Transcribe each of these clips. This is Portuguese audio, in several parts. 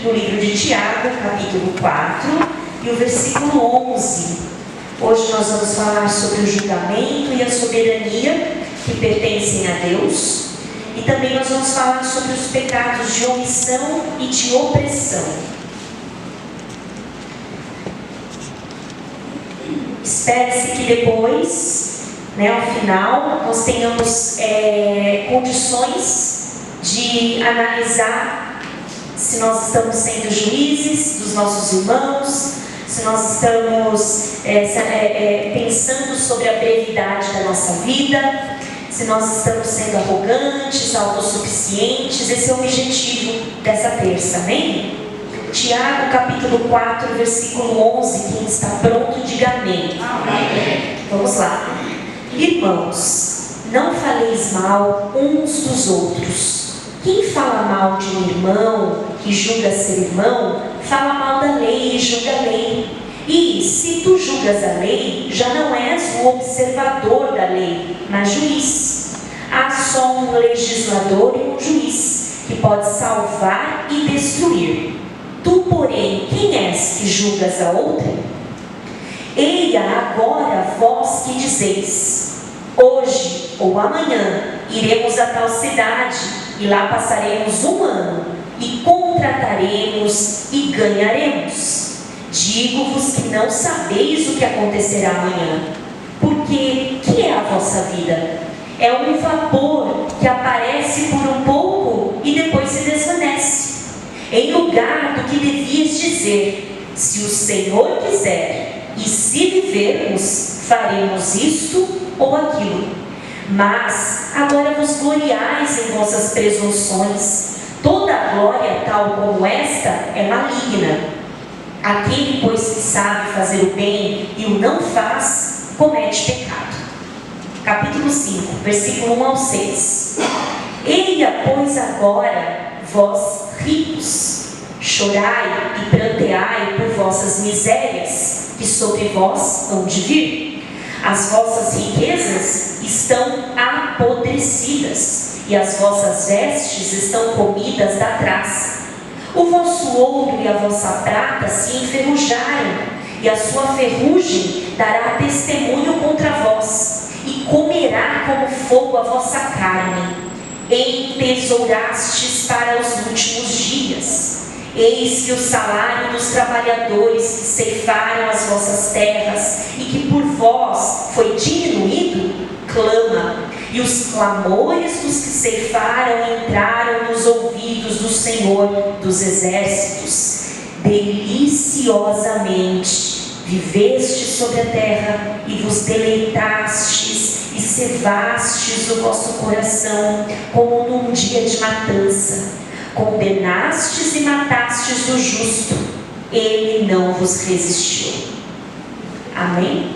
no livro de Tiago, capítulo 4, e o versículo 11. Hoje nós vamos falar sobre o julgamento e a soberania que pertencem a Deus. E também nós vamos falar sobre os pecados de omissão e de opressão. Espere-se que depois, ao final, nós tenhamos condições de analisar se nós estamos sendo juízes dos nossos irmãos, se nós estamos pensando sobre a brevidade da nossa vida, se nós estamos sendo arrogantes, autossuficientes. Esse é o objetivo dessa terça, amém? Tiago capítulo 4, versículo 11, quem está pronto, diga amém. Amém. Vamos lá. Irmãos, não faleis mal uns dos outros. Quem fala mal de um irmão que julga ser irmão, fala mal da lei e julga a lei. E se tu julgas a lei, já não és o observador da lei, mas juiz. Há só um legislador e um juiz, que pode salvar e destruir. Tu, porém, quem és que julgas a outra? Eia agora vós que dizeis: hoje ou amanhã iremos a tal cidade, e lá passaremos um ano, e contrataremos e ganharemos. Digo-vos que não sabeis o que acontecerá amanhã, porque que é a vossa vida? É um vapor que aparece por um pouco e depois se desvanece. Em lugar do que devias dizer: se o Senhor quiser, e se vivermos, faremos isto ou aquilo. Mas agora vos gloriais em vossas presunções. Toda glória tal como esta é maligna. Aquele, pois, que sabe fazer o bem e o não faz, comete pecado. Capítulo 5, versículo 1 ao 6. Eia, pois, agora, vós ricos, chorai e pranteai por vossas misérias, que sobre vós hão de vir. As vossas riquezas estão apodrecidas, e as vossas vestes estão comidas da traça. O vosso ouro e a vossa prata se enferrujaram, e a sua ferrugem dará testemunho contra vós, e comerá como fogo a vossa carne. Entesourastes para os últimos dias. Eis que o salário dos trabalhadores que ceifaram as vossas terras e que por vós foi diminuído, clama, e os clamores dos que ceifaram entraram nos ouvidos do Senhor dos Exércitos. Deliciosamente vivestes sobre a terra e vos deleitastes e cevastes o vosso coração como num dia de matança. Condenastes e matastes o justo, ele não vos resistiu. Amém?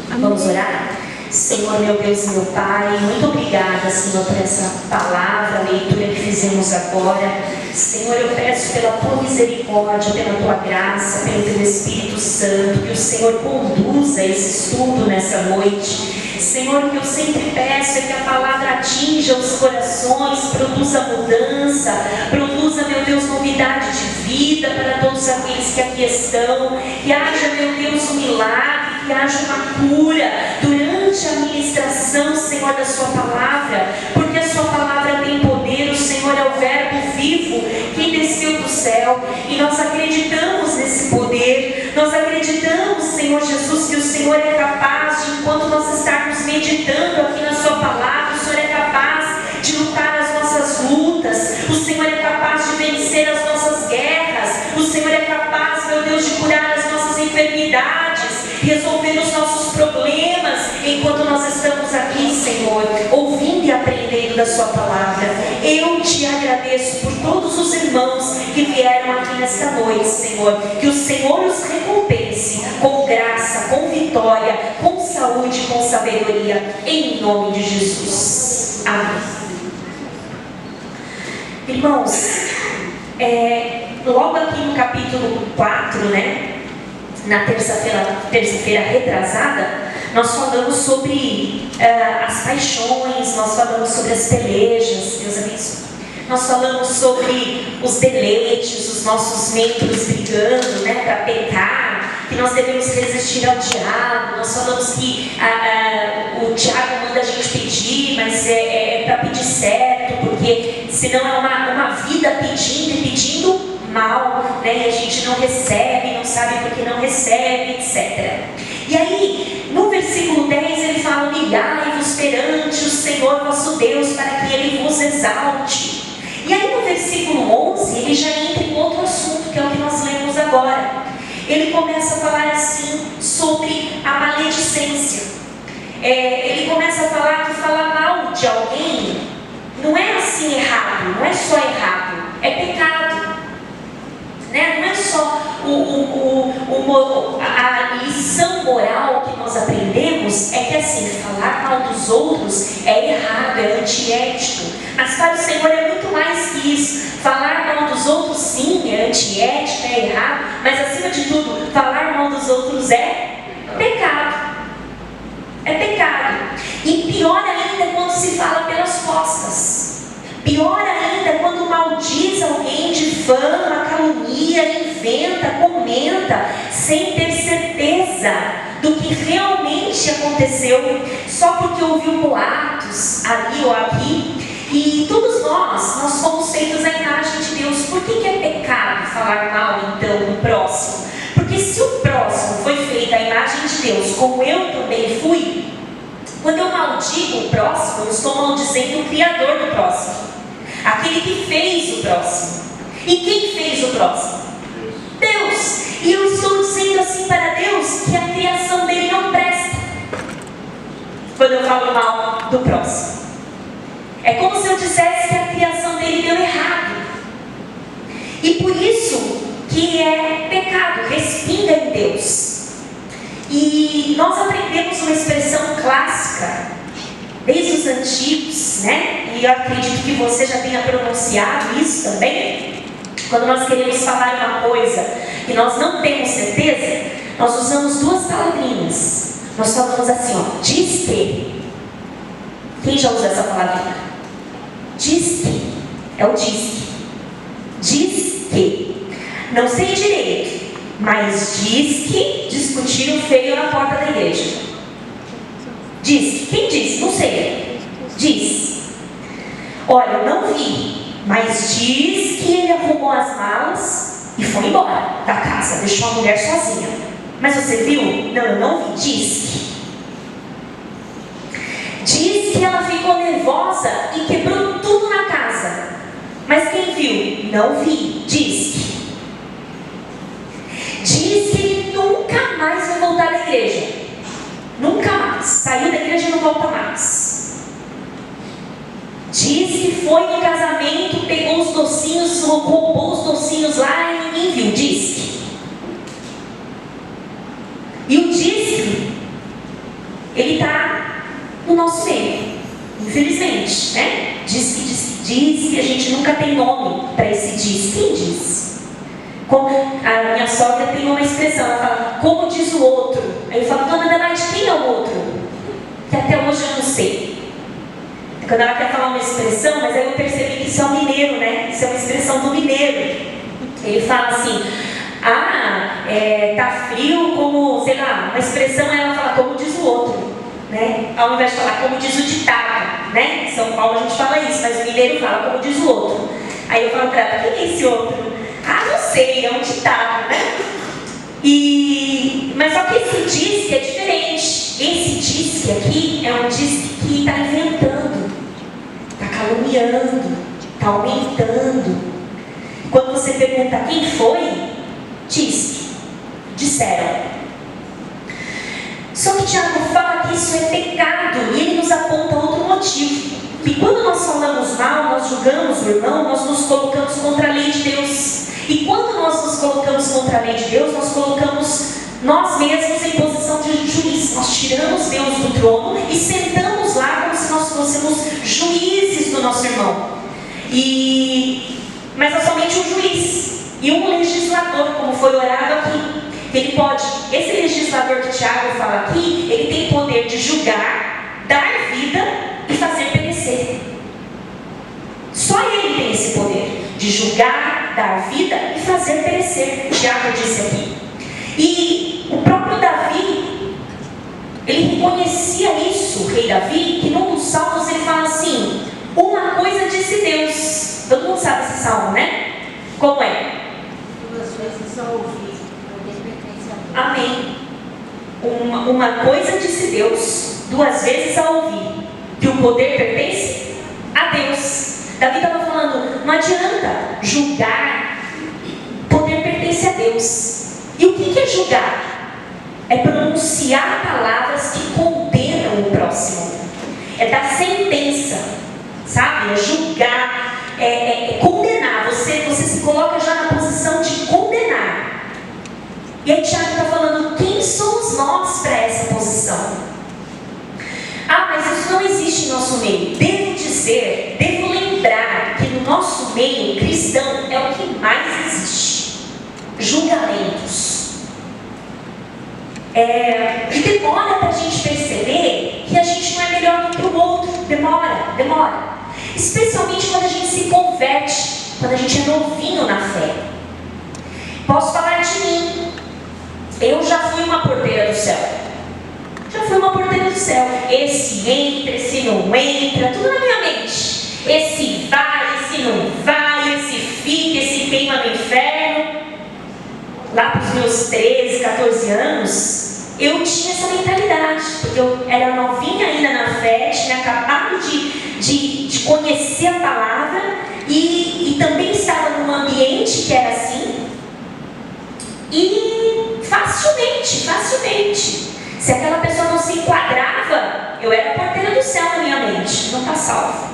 Vamos orar? Senhor, meu Deus e meu Pai, muito obrigada, Senhor, por essa palavra, a leitura que fizemos agora. Senhor, eu peço pela tua misericórdia, pela tua graça, pelo teu Espírito Santo, que o Senhor conduza esse estudo nessa noite. Senhor, o que eu sempre peço é que a palavra atinja os corações, produza mudança, produza, meu Deus, novidade de vida para todos aqueles que aqui estão, que haja, meu Deus, um milagre, que haja uma cura durante a ministração, Senhor, da sua palavra, porque a sua palavra tem poder, o Senhor é o verbo vivo que desceu do céu, e nós acreditamos nesse poder, nós acreditamos, Senhor Jesus, que o Senhor é capaz de, enquanto nós estarmos meditando aqui na sua palavra, o Senhor é capaz de lutar as nossas lutas, o Senhor é capaz de vencer as nossas guerras, o Senhor é capaz, meu Deus, de curar as nossas enfermidades, resolver os nossos problemas, enquanto nós estamos aqui, Senhor, ouvindo e aprendendo da sua palavra. Eu te agradeço por todos os irmãos que vieram aqui nesta noite, Senhor, que o Senhor os recompense com graça, com vitória, com saúde, com sabedoria, em nome de Jesus. Amém. Irmãos, logo aqui no capítulo 4, na terça-feira retrasada, nós falamos sobre as paixões, nós falamos sobre as pelejas. Deus abençoe. nós falamos sobre os deleites, os nossos membros brigando, né, para pecar, que nós devemos resistir ao diabo. Nós falamos que o diabo manda a gente pedir, mas é para pedir certo, porque senão é uma vida pedindo e pedindo mal, né? E a gente não recebe, não sabe porque não recebe, etc. E aí, no versículo 10, ele fala: humilhai-vos perante o Senhor vosso Deus, para que Ele vos exalte. E aí, no versículo 11, ele já entra em outro assunto, que é o que nós lemos agora. Ele começa a falar assim sobre a maledicência. Ele começa a falar que falar mal de alguém não é assim errado, não é só errado, é pecado. Né? Não é só a lição moral que nós aprendemos, é que assim, falar mal dos outros é errado, é antiético. Mas para o Senhor é muito mais que isso. Falar mal dos outros sim, é antiético, é errado, mas acima de tudo, falar mal dos outros é pecado. É pecado. E pior ainda quando se fala pelas costas. Pior ainda quando maldiz alguém, difama, calunia, inventa, comenta, sem ter certeza do que realmente aconteceu, só porque ouviu boatos ali ou aqui. E todos nós fomos feitos à imagem de Deus. Por que é pecado falar mal então do próximo? Porque se o próximo foi feito à imagem de Deus, como eu também fui, quando eu maldigo o próximo, eu estou maldizendo o Criador do próximo, aquele que fez o próximo. E quem fez o próximo? Deus. E eu estou dizendo assim para Deus que a criação dele não presta quando eu falo mal do próximo. É como se eu dissesse que a criação dele deu errado. E por isso que é pecado, respinga em Deus. E nós aprendemos uma expressão clássica desde os antigos, né? E eu acredito que você já tenha pronunciado isso também. Quando nós queremos falar uma coisa e nós não temos certeza, nós usamos duas palavrinhas. Nós falamos assim, ó, diz que. Quem já usou essa palavrinha? Diz que. É o diz que. Diz que. Não sei direito, mas diz que discutiram feio na porta da igreja. Diz. Quem disse? Não sei. Diz. Olha, eu não vi, mas diz que ele arrumou as malas e foi embora da casa, deixou a mulher sozinha. Mas você viu? Não, eu não vi. Diz. Diz que ela ficou nervosa e quebrou tudo na casa. Mas quem viu? Não vi. Diz. Diz que ele nunca mais vai voltar da igreja. Nunca mais. Saiu da igreja e não volta mais. Diz que foi no casamento, pegou os docinhos, roubou os docinhos lá e ninguém viu. Diz que. E o diz que, ele está no nosso meio, infelizmente, né? Diz que a gente nunca tem nome para esse diz. Quem diz? Como a minha sogra tem uma expressão, ela fala, como diz o outro. Aí eu falo, dona Adelaide, quem é o outro? Que até hoje eu não sei. Quando ela quer falar uma expressão, mas aí eu percebi que isso é um mineiro, né? Isso é uma expressão do mineiro. Ele fala assim, tá frio como, sei lá, uma expressão, ela fala, como diz o outro. Né? Ao invés de falar como diz o ditado, né? Em São Paulo a gente fala isso, mas o mineiro fala como diz o outro. Aí eu falo para ela, quem é esse outro? Não sei, é um ditado, né? Mas só que esse diz que é diferente. Esse diz que aqui é um diz que está inventando, está caluniando, está aumentando. Quando você pergunta quem foi, diz, disseram. Só que Tiago fala que isso é pecado e ele nos aponta outro motivo. Que quando nós falamos mal, nós julgamos o irmão, nós nos colocamos contra a lei de Deus. E quando nós nos colocamos contra a lei de Deus, nós colocamos nós mesmos em posição de juiz. Nós tiramos Deus do trono e sentamos lá como se nós fôssemos juízes do nosso irmão. Mas é somente um juiz e um legislador, como foi orado aqui. Ele pode, esse legislador que Tiago fala aqui, ele tem poder de julgar, dar vida e fazer perecer. Só Só Ele tem esse poder de julgar, dar vida e fazer perecer. Tiago disse aqui. E o próprio Davi, ele reconhecia isso, o rei Davi, que num dos salmos ele fala assim: uma coisa disse Deus. Todo mundo sabe esse salmo, né? Como é? Duas vezes ao ouvir, poder pertence a Deus. Amém. Uma coisa disse Deus, duas vezes a ouvir, que o poder pertence a Deus. Davi estava falando, não adianta julgar, o poder pertence a Deus. E o que é julgar? É pronunciar palavras que condenam o próximo, é dar sentença, sabe? É julgar, é condenar. Você se coloca já na posição de condenar. E aí Tiago está falando, quem somos nós para essa posição? Ah, mas isso não existe em nosso meio. Devo lembrar que no nosso meio cristão é o que mais existe. Julgamentos. E demora para a gente perceber que a gente não é melhor do que o outro. Demora. Especialmente quando a gente se converte, quando a gente é novinho na fé. Posso falar de mim. Eu já fui uma porteira do céu. Esse entra, esse não entra, tudo na minha mente. Esse vai, esse não vai, esse fica, esse queima no inferno. Lá para os meus 13, 14 anos, eu tinha essa mentalidade, porque eu era novinha ainda na fé, tinha acabado de conhecer a palavra e também estava num ambiente que era assim. E facilmente, se aquela pessoa não se enquadrava, eu era a porteira do céu na minha mente, não está salvo.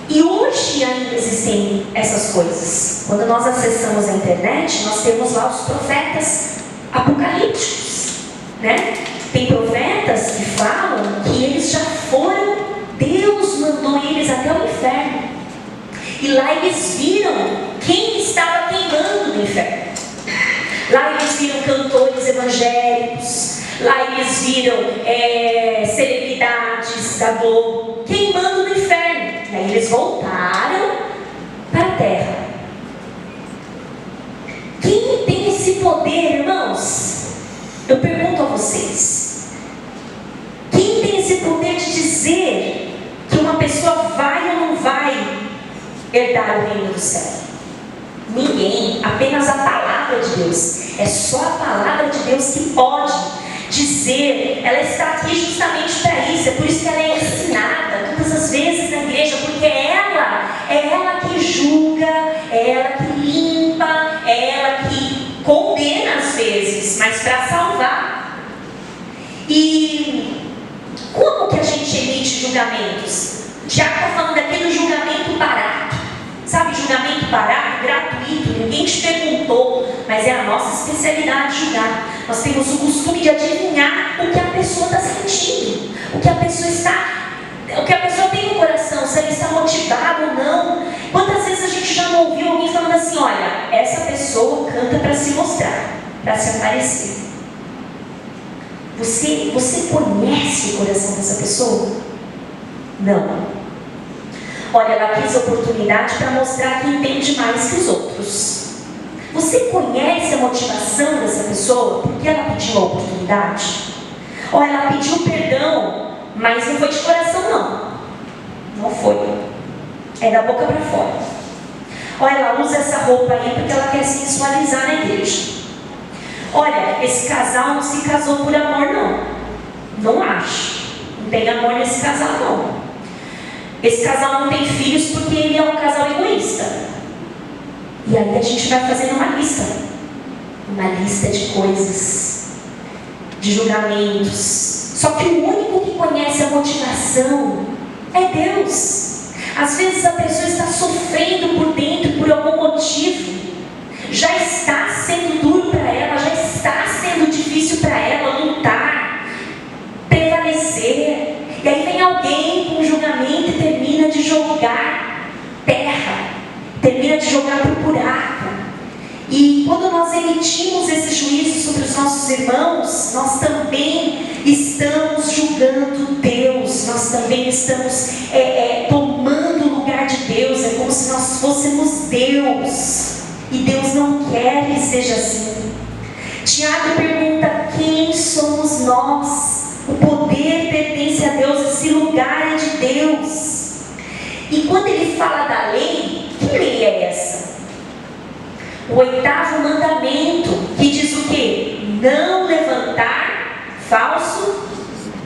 E hoje ainda existem essas coisas. Quando nós acessamos a internet, nós temos lá os profetas apocalípticos, né? Tem profetas que falam que eles já foram, Deus mandou eles até o inferno. E lá eles viram quem estava queimando no inferno. Lá eles viram cantores evangélicos, lá eles viram celebridades da Globo queimando no inferno. E aí eles voltaram para a terra. Quem tem esse poder, irmãos? Eu pergunto a vocês. Quem tem esse poder de dizer que uma pessoa vai ou não vai herdar o reino do céu? Ninguém, apenas a palavra de Deus. É só a palavra de Deus que pode dizer. Ela está aqui justamente para isso. É por isso que ela é ensinada todas as vezes na igreja, porque é ela que julga, é ela que limpa, é ela que condena às vezes, mas para salvar. E como que a gente emite julgamentos? Tiago está falando aqui do julgamento barato. Sabe, julgamento barato, gratuito, ninguém te perguntou, mas é a nossa especialidade julgar. Nós temos o costume de adivinhar o que a pessoa está sentindo, o que a pessoa tem no coração, se ela está motivada ou não. Quantas vezes a gente já não ouviu alguém falando assim, olha, essa pessoa canta para se mostrar, para se aparecer. Você conhece o coração dessa pessoa? Não. Olha, ela quis oportunidade para mostrar que entende mais que os outros. Você conhece a motivação dessa pessoa? Por que ela pediu a oportunidade? Ou ela pediu perdão, mas não foi de coração não. Não foi. É da boca para fora. Olha, ela usa essa roupa aí porque ela quer se visualizar na igreja. Olha, esse casal não se casou por amor não. Não acho. Não tem amor nesse casal não. Esse casal não tem filhos porque ele é um casal egoísta. E aí a gente vai fazendo uma lista de coisas, de julgamentos. Só que o único que conhece a motivação é Deus. Às vezes a pessoa está sofrendo por dentro por algum motivo. Já está sendo duro para ela, já está sendo difícil para ela lutar, prevalecer. E aí vem alguém com julgamento e termina de jogar terra, termina de jogar para o buraco. E quando nós emitimos esse juízo sobre os nossos irmãos, nós também estamos julgando Deus, nós também estamos tomando o lugar de Deus é como se nós fôssemos Deus. E Deus não quer que seja assim. Tiago pergunta: quem somos nós? O poder pertence a Deus, esse lugar é de Deus. E quando ele fala da lei, que lei é essa? O 8º mandamento, que diz o quê? Não levantar falso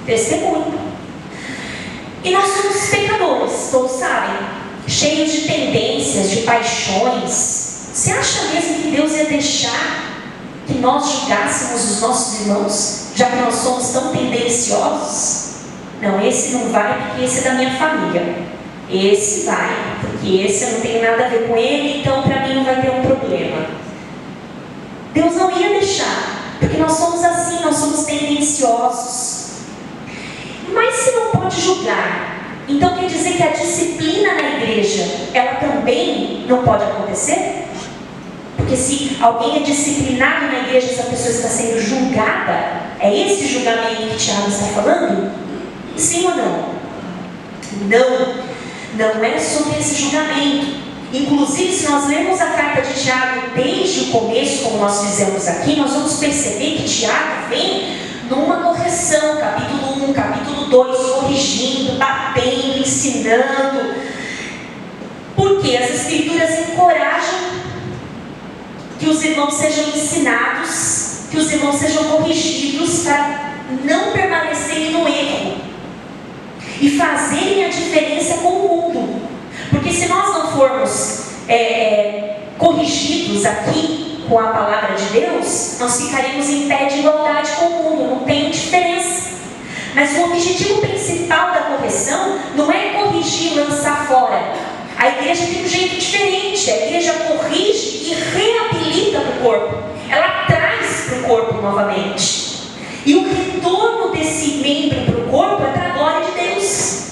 testemunho. E nós somos pecadores, todos sabem, cheios de tendências, de paixões. Você acha mesmo que Deus ia deixar que nós julgássemos os nossos irmãos, já que nós somos tão tendenciosos? Não, esse não vai porque esse é da minha família. Esse vai, porque esse eu não tenho nada a ver com ele, então para mim não vai ter um problema. Deus não ia deixar, porque nós somos assim, nós somos tendenciosos. Mas se não pode julgar, então quer dizer que a disciplina na igreja, ela também não pode acontecer? Porque se alguém é disciplinado na igreja, essa pessoa está sendo julgada, é esse julgamento que Tiago está falando? Sim ou não? Não é sobre esse julgamento. Inclusive, se nós lermos a carta de Tiago desde o começo, como nós fizemos aqui, nós vamos perceber que Tiago vem numa correção, capítulo 1, capítulo 2, corrigindo, batendo, ensinando. Porque as Escrituras encorajam que os irmãos sejam ensinados, que os irmãos sejam corrigidos para não permanecerem no erro e fazerem a diferença com o mundo. Porque se nós não formos corrigidos aqui com a palavra de Deus, nós ficaremos em pé de igualdade com o mundo, não tem diferença. Mas o objetivo principal da correção não é corrigir e lançar fora. A igreja tem um jeito diferente. A igreja corrige e reabilita para o corpo. Ela traz para o corpo novamente. E o retorno desse membro para o corpo é para a glória de Deus.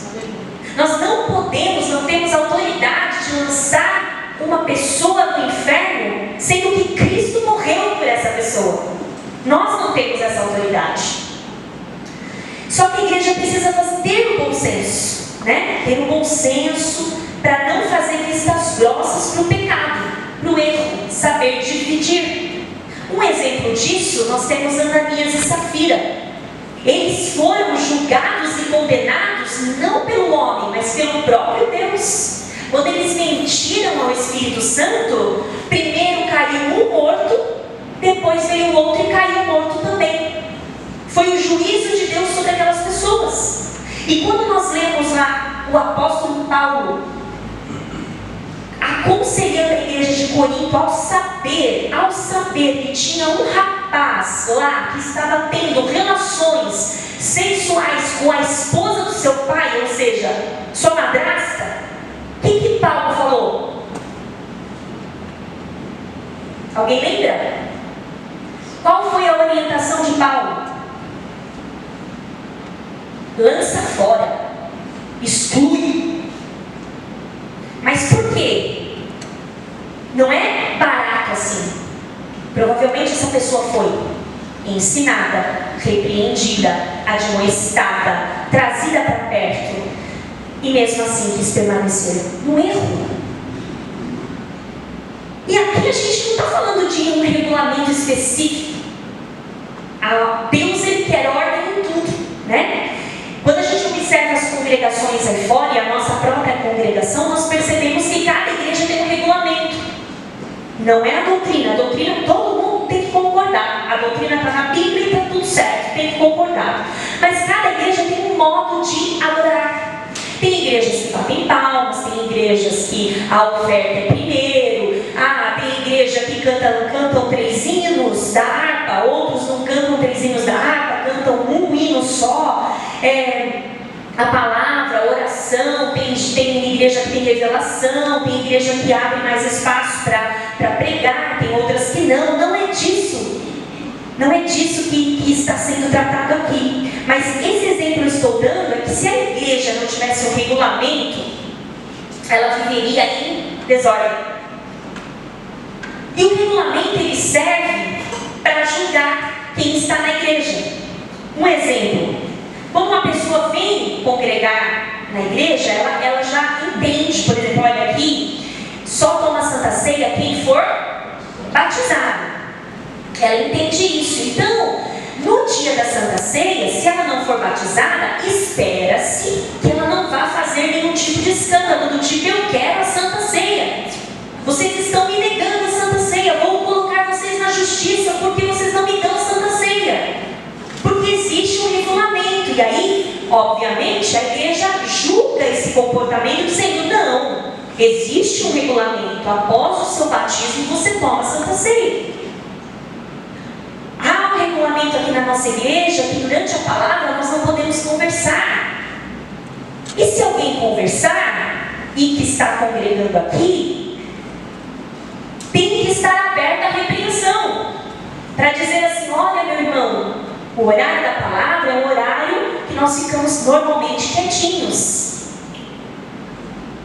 Nós não temos autoridade de lançar uma pessoa no inferno, sendo que Cristo morreu por essa pessoa. Nós não temos essa autoridade. Só que a igreja precisa ter o bom senso, né? Ter o bom senso para não fazer vistas grossas para o pecado, para o erro, saber dividir. Um exemplo disso, nós temos Ananias e Safira. Eles foram julgados e condenados não pelo homem, mas pelo próprio Deus. Quando eles mentiram ao Espírito Santo, primeiro caiu um morto, depois veio o outro e caiu morto também. Foi o juízo de Deus sobre aquelas pessoas. E quando nós lemos lá o apóstolo Paulo aconselhando a igreja de Corinto, ao saber que tinha um rapaz lá que estava tendo relações sensuais com a esposa do seu pai, ou seja, sua madrasta, o que Paulo falou? Alguém lembra? Qual foi a orientação de Paulo? Lança fora, exclui. Mas por quê? Não é barato assim. Provavelmente essa pessoa foi ensinada, repreendida, admoestada, trazida para perto, e mesmo assim quis permanecer no erro. E aqui a gente não está falando de um regulamento específico. Deus, ele quer ordem em tudo, né? Quando a gente observa as congregações aí fora e a nossa própria congregação, nós percebemos que cada igreja tem um regulamento. Não é a doutrina todo mundo tem que concordar. A doutrina está na Bíblia e está tudo certo, tem que concordar. Mas cada igreja tem um modo de adorar. Tem igrejas que batem palmas, tem igrejas que a oferta é primeiro, tem igreja que cantam 3 hinos da harpa, outros não cantam 3 hinos da harpa, cantam um hino só. A palavra, a oração, tem igreja que tem revelação, tem igreja que abre mais espaço para pregar, tem outras que não. Não é disso que está sendo tratado aqui. Mas esse exemplo eu estou dando é que se a igreja não tivesse um regulamento, ela viveria em desordem. E o regulamento, ele serve para julgar quem está na igreja. Um exemplo: quando uma pessoa vem congregar na igreja, ela já entende, por exemplo, olha aqui, só toma Santa Ceia quem for batizado. Ela entende isso. Então, no dia da Santa Ceia, se ela não for batizada, espera-se que ela não vá fazer nenhum tipo de escândalo, do tipo, eu quero a Santa Ceia. Vocês estão me negando a Santa Ceia, vou colocar vocês na justiça porque vocês não me dão a Santa Ceia. Porque existe um regulamento. E aí, obviamente, a igreja julga esse comportamento dizendo, não, existe um regulamento. Após o seu batismo, você toma a Santa Ceia. Há um regulamento aqui na nossa igreja que durante a palavra nós não podemos conversar. E se alguém conversar e que está congregando aqui, tem que estar aberta a repreensão, para dizer assim, olha meu irmão, o horário da palavra é um horário que nós ficamos normalmente quietinhos.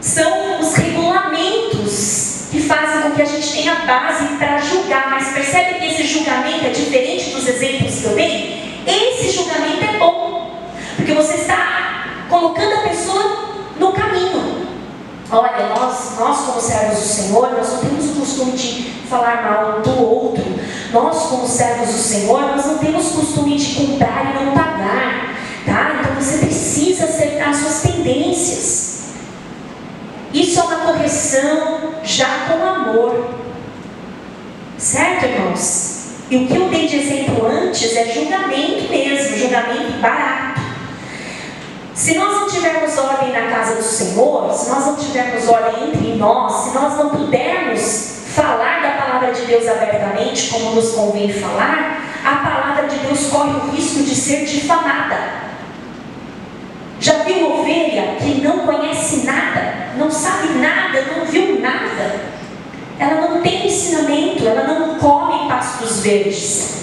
São os regulamentos que fazem com que a gente tenha base para julgar, mas percebe que esse julgamento é diferente dos exemplos que eu dei? Esse julgamento é bom, porque você está colocando a pessoa no caminho. Olha, nós como servos do Senhor, nós não temos o costume de falar mal do outro. Nós como servos do Senhor, nós não temos costume de comprar e não pagar, tá? Então você precisa acertar suas tendências. Isso é uma correção já com amor. Certo, irmãos? E o que eu dei de exemplo antes é julgamento mesmo, julgamento barato. Se nós não tivermos ordem na casa do Senhor, se nós não tivermos ordem entre nós, se nós não pudermos falar da palavra de Deus abertamente, como nos convém falar, a palavra de Deus corre o risco de ser difamada. Já viu ovelha que não conhece nada, não sabe nada, não viu nada? Ela não tem ensinamento, ela não come pastos verdes.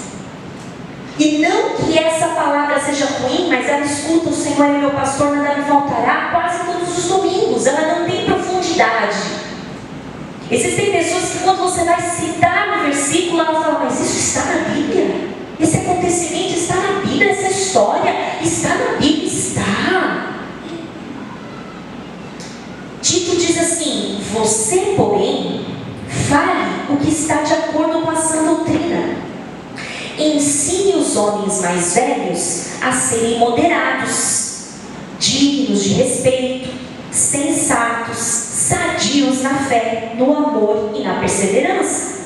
E não que essa palavra seja ruim, mas ela escuta o Senhor é meu pastor, nada me faltará, quase todos os domingos. Ela não tem profundidade. Existem pessoas que quando você vai citar no versículo, ela fala, mas isso está na Bíblia? Esse acontecimento está na Bíblia, essa história está na Bíblia? Está. Tito diz assim, você, porém, fale o que está de acordo com a sã doutrina. Ensine os homens mais velhos a serem moderados, dignos de respeito, sensatos, sadios na fé, no amor e na perseverança.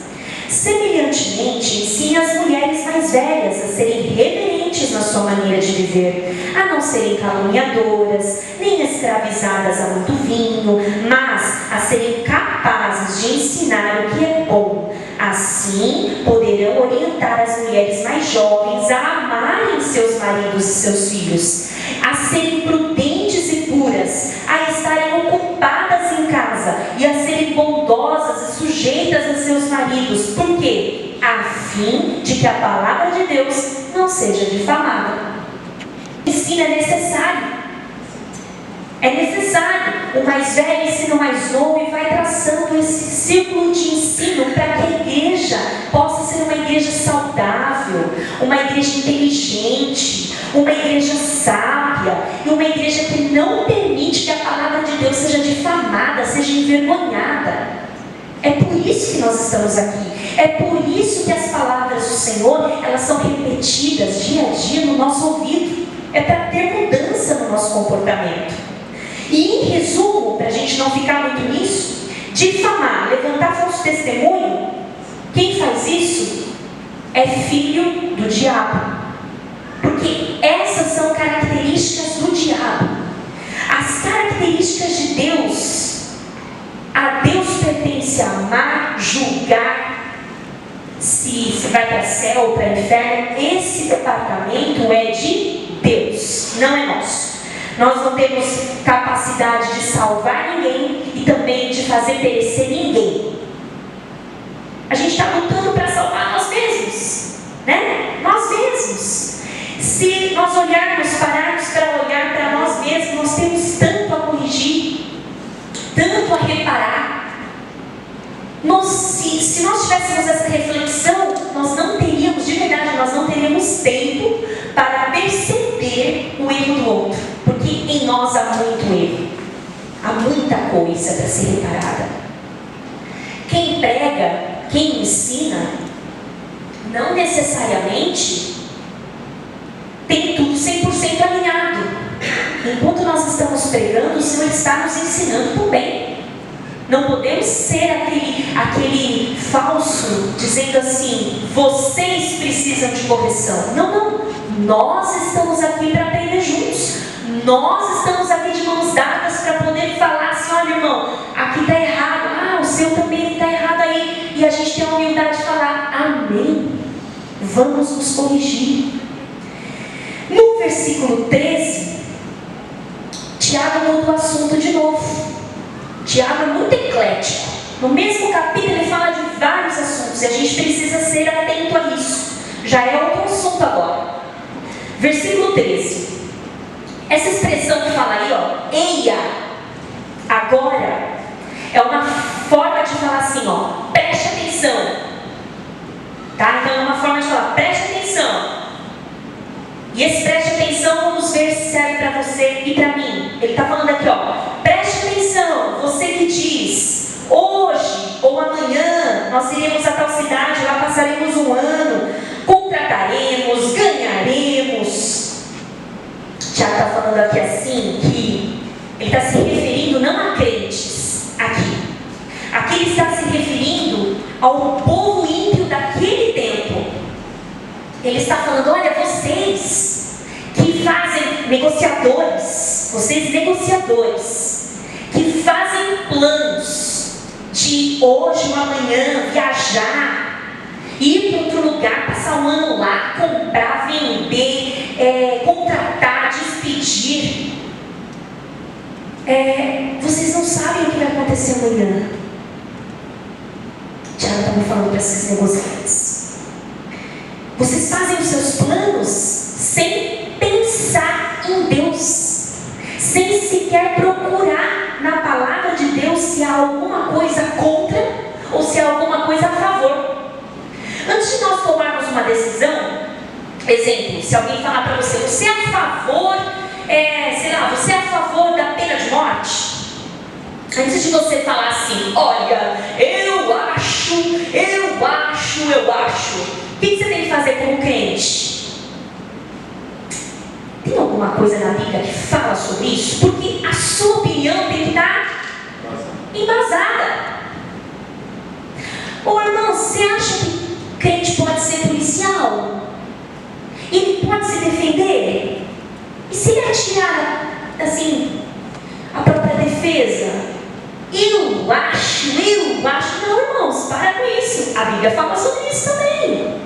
Semelhantemente, ensine as mulheres mais velhas a serem reverentes na sua maneira de viver, a não serem caluniadoras, nem escravizadas a muito vinho, mas a serem capazes de ensinar o que é bom. Assim, poderão orientar as mulheres mais jovens a amarem seus maridos e seus filhos, a serem prudentes e puras, a estarem ocupadas em casa e a serem bondosas e sujeitas a seus maridos. Por quê? A fim de que a palavra de Deus não seja difamada. O ensino é necessário. É necessário. O mais velho ensina o mais novo e vai traçando esse círculo de ensino para que a igreja possa ser uma igreja saudável, uma igreja inteligente, uma igreja sábia e uma igreja que não permite que a palavra de Deus seja difamada, seja envergonhada. É por isso que nós estamos aqui. É por isso que as palavras do Senhor, elas são repetidas dia a dia no nosso ouvido. É para ter mudança no nosso comportamento. E em resumo, para a gente não ficar muito nisso, difamar, levantar falso testemunho, quem faz isso é filho do diabo. Porque essas são características do diabo. As características de Deus, a Deus pertence amar, julgar, se vai para céu ou para inferno. Esse departamento é de Deus, não é nosso. Nós não temos capacidade de salvar ninguém e também de fazer perecer ninguém. A gente está lutando para salvar nós mesmos, né? Nós mesmos. Se nós pararmos para olhar para nós mesmos, nós temos tanto a corrigir, tanto a reparar. Se nós tivéssemos essa reflexão, nós não teríamos, de verdade, nós não teríamos tempo para perceber o erro do outro. Porque em nós há muito erro, há muita coisa para ser reparada. Quem prega, quem ensina, não necessariamente tem tudo 100% alinhado. Enquanto nós estamos pregando, o Senhor está nos ensinando também. Não podemos ser aquele falso, dizendo assim, vocês precisam de correção. Não. Nós estamos aqui para aprender juntos. Nós estamos aqui de mãos dadas para poder falar assim, olha irmão, aqui está errado. O seu também está errado aí. E a gente tem a humildade de falar, amém. Vamos nos corrigir. No versículo 13, Tiago muda o assunto de novo. Tiago é muito eclético. No mesmo capítulo ele fala de vários assuntos e a gente precisa ser atento a isso. Já é outro assunto agora. Versículo 13. Essa expressão que fala aí, eia, agora, é uma forma de falar assim, preste atenção. Tá? Então é uma forma de falar, preste atenção. E esse preste atenção, vamos ver se serve para você e para mim. Ele está falando aqui, preste atenção, você que diz, hoje ou amanhã nós iremos a tal cidade, lá passaremos um ano, contrataremos, ganharemos. Tiago está falando aqui assim, que ele está se referindo não a crentes aqui. Aqui ele está se referindo ao povo ímpio daquele tempo. Ele está falando, olha, vocês que fazem negociadores, que fazem planos de hoje ou amanhã viajar, ir para outro lugar, passar um ano lá, comprar, vender, contratar, despedir. Vocês não sabem o que vai acontecer amanhã. Tiago estava falando para esses negociantes. Vocês fazem os seus planos sem pensar em Deus, sem sequer procurar na palavra de Deus se há alguma coisa contra ou se há alguma coisa a favor. Antes de nós tomarmos uma decisão, exemplo, se alguém falar para você, você é a favor, você é a favor da pena de morte? Antes de você falar assim, olha, eu acho, o que você tem que fazer como crente? Tem alguma coisa na Bíblia que fala sobre isso? Porque a sua opinião tem que estar embasada. Ô irmão, você acha que crente pode ser policial? Ele pode se defender? E se ele atirar, assim, a própria defesa? Eu acho. Não, irmãos, para com isso. A Bíblia fala sobre isso também.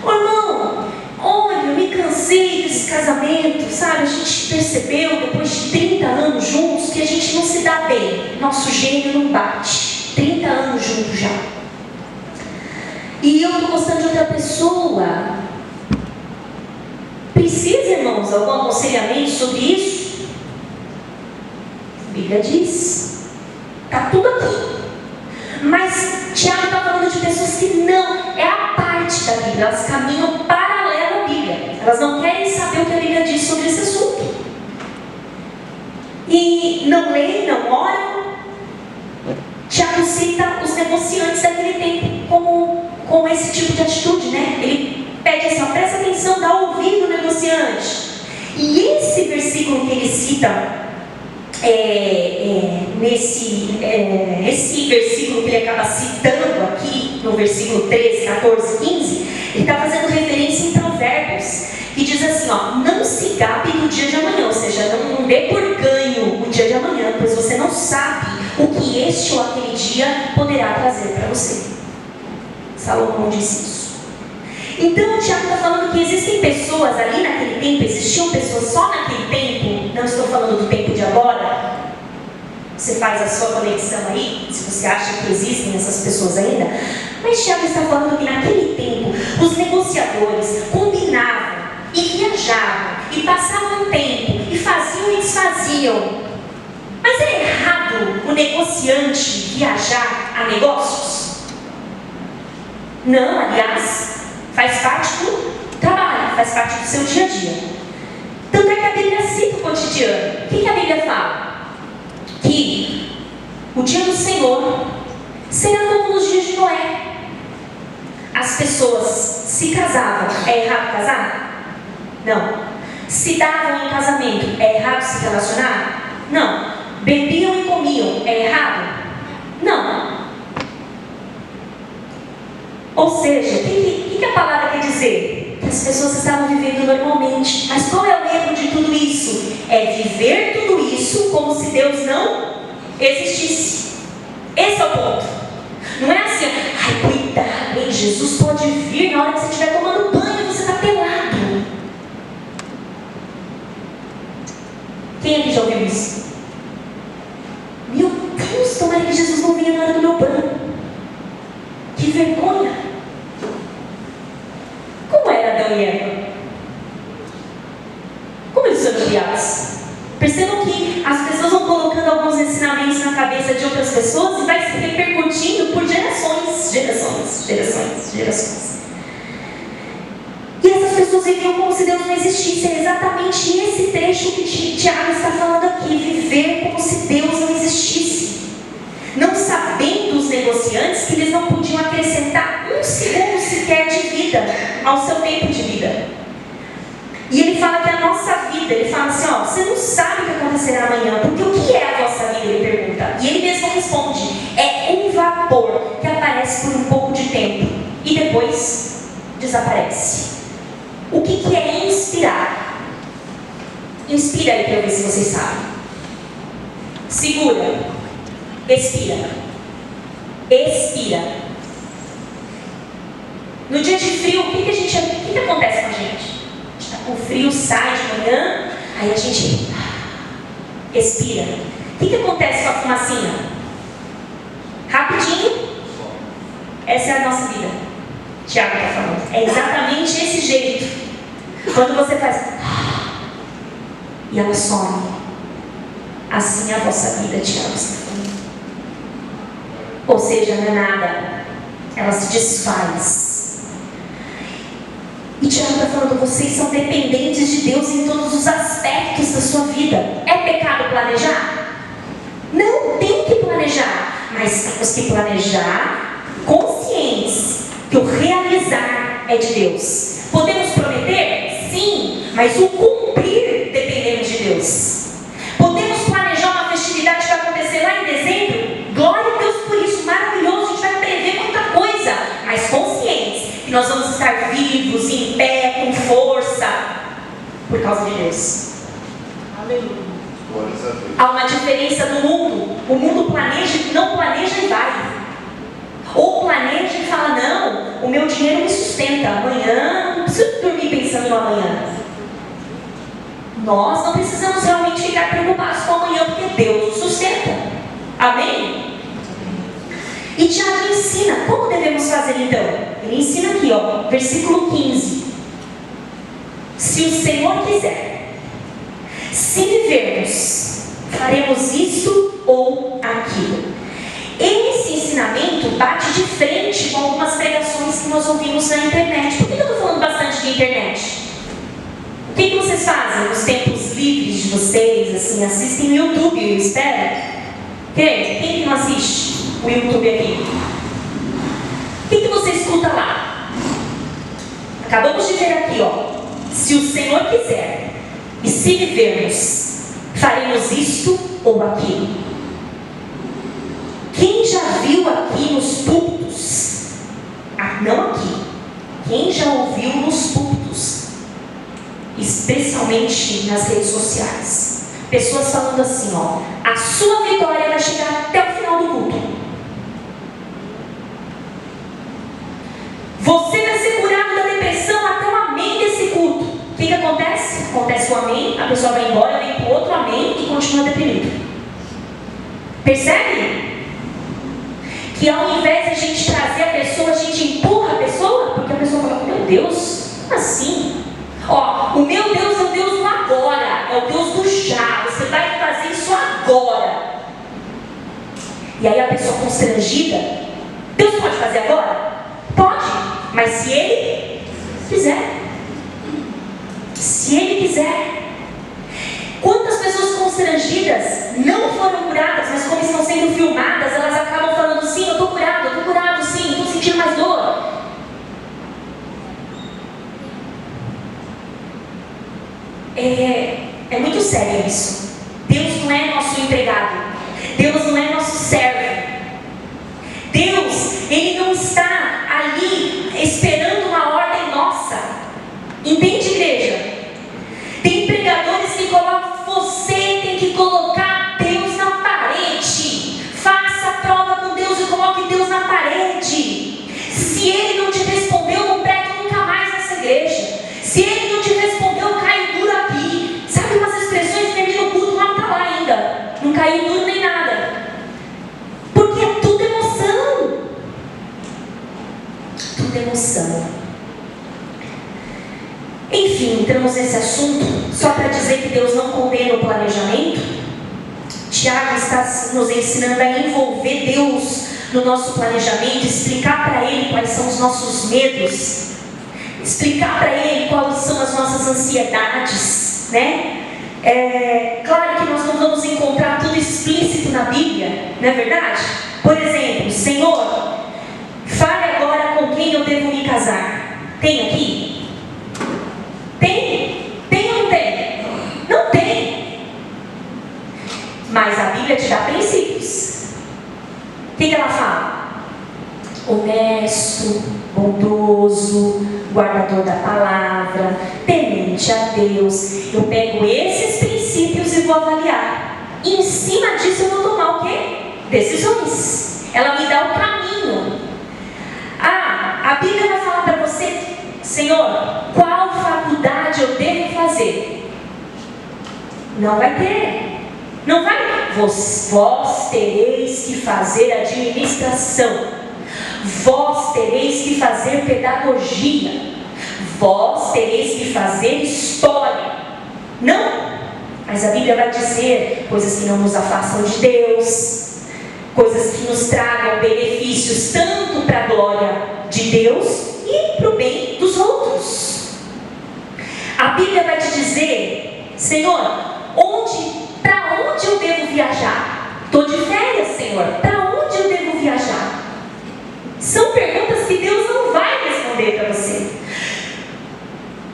Ô irmão, olha, eu me cansei desse casamento, sabe? A gente percebeu, depois de 30 anos juntos, que a gente não se dá bem. Nosso gênio não bate. 30 anos juntos já. E eu estou gostando de outra pessoa. Precisa, irmãos, algum aconselhamento sobre isso? A Bíblia diz. Está tudo aqui. Mas Tiago está falando de pessoas que não, é a parte da Bíblia, elas caminham paralelo à Bíblia. Elas não querem saber o que a Bíblia diz sobre esse assunto. E não leem, não oram. Tiago cita os negociantes daquele tempo com esse tipo de atitude, né? Ele pede assim, presta atenção, dá ouvido ao negociante. E esse versículo que ele cita, esse versículo que ele acaba citando aqui, no versículo 13, 14, 15, ele está fazendo referência em Provérbios, que diz assim, não se gabe do dia de amanhã, ou seja, não dê por ganho o dia de amanhã, pois você não sabe o que este ou aquele dia poderá trazer para você. Salomão disse isso. Então o Tiago está falando que existem pessoas ali naquele tempo, existiam pessoas só naquele tempo, não estou falando do tempo de agora. Você faz a sua conexão aí, se você acha que existem essas pessoas ainda. Mas Tiago está falando que naquele tempo, os negociadores combinavam e viajavam, e passavam um tempo, e faziam e desfaziam. Mas é errado o negociante viajar a negócios? Não, aliás, faz parte do trabalho, faz parte do seu dia a dia. Tanto é que a Bíblia cita o cotidiano. O que a Bíblia fala? o dia do Senhor será como nos dias de Noé. As pessoas se casavam, é errado casar? Não. Se davam em casamento, é errado se relacionar? Não. Bebiam e comiam, é errado? Não. Ou seja, o que a palavra quer dizer? Que as pessoas estavam vivendo normalmente. Mas qual é o erro de tudo isso? É viver tudo isso como se Deus não existisse. Esse é o ponto. Não é assim, ai, cuidado, hein? Jesus pode vir na hora que você estiver tomando banho e você está pelado. Quem aqui já ouviu isso? Meu Deus, tomara que Jesus não venha na hora do meu banho. Que vergonha. Como era Adão e Eva? Como eles foram criados? Percebam que as pessoas vão colocando alguns ensinamentos na cabeça de outras pessoas e vai se repercutindo por gerações. E essas pessoas viviam como se Deus não existisse. É exatamente esse trecho que Tiago está falando aqui. Viver como se Deus não existisse. Não sabendo os negociantes que eles não podiam acrescentar um segundo sequer de vida ao seu tempo de vida. E ele fala que a nossa vida, ele fala assim, ó, você não sabe o que acontecerá amanhã, porque o que é a vossa vida? Ele pergunta. E ele mesmo responde, é um vapor que aparece por um pouco de tempo e depois desaparece. O que é inspirar? Inspira aí para eu ver se vocês sabem. Segura. Expira. Expira. No dia de frio, o que acontece com a gente? O frio sai de manhã, aí a gente expira. O que acontece com a fumacinha? Rapidinho. Essa é a nossa vida. Tiago está falando. É exatamente esse jeito. Quando você faz e ela some. Assim é a vossa vida, Tiago está falando. Ou seja, não é nada. Ela se desfaz. E Tiago está falando, vocês são dependentes de Deus em todos os aspectos da sua vida. É pecado planejar? Não, tem que planejar. Mas temos que planejar conscientes que o realizar é de Deus. Podemos prometer? Sim, mas o cumprir dependemos de Deus. Podemos planejar uma festividade que vai acontecer lá em dezembro? Glória a Deus por isso, maravilhoso, a gente vai prever muita coisa, mas conscientes que nós vamos estar vivos, em pé, com força, por causa de Deus. Aleluia. Há uma diferença no mundo. O mundo planeja, não planeja e vai. Ou planeja e fala, não, o meu dinheiro me sustenta, amanhã não preciso dormir pensando no amanhã. Nós não precisamos realmente ficar preocupados com o amanhã, porque Deus o sustenta. Amém? E Tiago ensina, como devemos fazer então? Ele ensina aqui, ó, versículo 15. Se o Senhor quiser, se vivermos, faremos isso ou aquilo. Esse ensinamento bate de frente com algumas pregações que nós ouvimos na internet. Por que eu estou falando bastante de internet? O que vocês fazem nos tempos livres de vocês? Assim, assistem no YouTube, eu espero. Quem não assiste o YouTube aqui? O que você escuta lá? Acabamos de ver aqui, ó. Se o Senhor quiser, e se vivermos, faremos isto ou aquilo. Quem já viu aqui nos púlpitos? Não aqui. Quem já ouviu nos púlpitos? Especialmente nas redes sociais. Pessoas falando assim, ó. A sua vitória vai chegar até o final do culto. Você vai ser curado da depressão até o amém desse culto. O que acontece? Acontece o amém, a pessoa vai embora, vem para o outro amém e continua deprimido. Percebe? Que ao invés de a gente trazer a pessoa, a gente empurra a pessoa, porque a pessoa fala, meu Deus, como assim? Ó, o meu Deus é o Deus do agora, é o Deus do já, você vai fazer isso agora. E aí a pessoa constrangida, Deus pode fazer agora? Pode, mas se Ele quiser. Se Ele quiser. Quantas pessoas constrangidas constrangidas, não foram curadas, mas como estão sendo filmadas, elas acabam falando: sim, eu estou curado, sim, estou sentindo mais dor. É muito sério isso. Deus não é nosso empregado, Deus não é nosso servo. Deus, Ele não está ali esperando uma ordem nossa. Entende, igreja? Tem pregadores que colocam: você tem que colocar Deus na parede. Faça a prova com Deus e coloque Deus na parede. Se Ele não te respondeu, não pregue nunca mais nessa igreja. Se Ele não te respondeu, cai duro aqui. Sabe umas expressões que termina o culto, mas não está lá ainda. Não caiu duro nem nada. Porque é tudo emoção. Tudo emoção. Enfim, entramos nesse assunto só para dizer que Deus não condena o planejamento. Tiago está nos ensinando a envolver Deus no nosso planejamento, explicar para Ele quais são os nossos medos, explicar para Ele quais são as nossas ansiedades, né? Claro que nós não vamos encontrar tudo explícito na Bíblia, não é verdade? Por exemplo: Senhor, fale agora com quem eu devo me casar. Tem aqui? Tem? Tem ou não tem? Não tem. Mas a Bíblia te dá princípios. O que ela fala? Honesto, bondoso, guardador da palavra, temente a Deus. Eu pego esses princípios e vou avaliar. E em cima disso eu vou tomar o quê? Decisões. Ela me dá o caminho. A Bíblia vai falar para você: Senhor, qual faculdade eu devo fazer? Não vai ter. Não vai. Vós tereis que fazer administração. Vós tereis que fazer pedagogia. Vós tereis que fazer história. Não. Mas a Bíblia vai dizer coisas que não nos afastam de Deus, coisas que nos tragam benefícios tanto para a glória de Deus e para o bem dos outros. A Bíblia vai te dizer: Senhor, para onde eu devo viajar? Estou de férias, Senhor, para onde eu devo viajar? São perguntas que Deus não vai responder para você.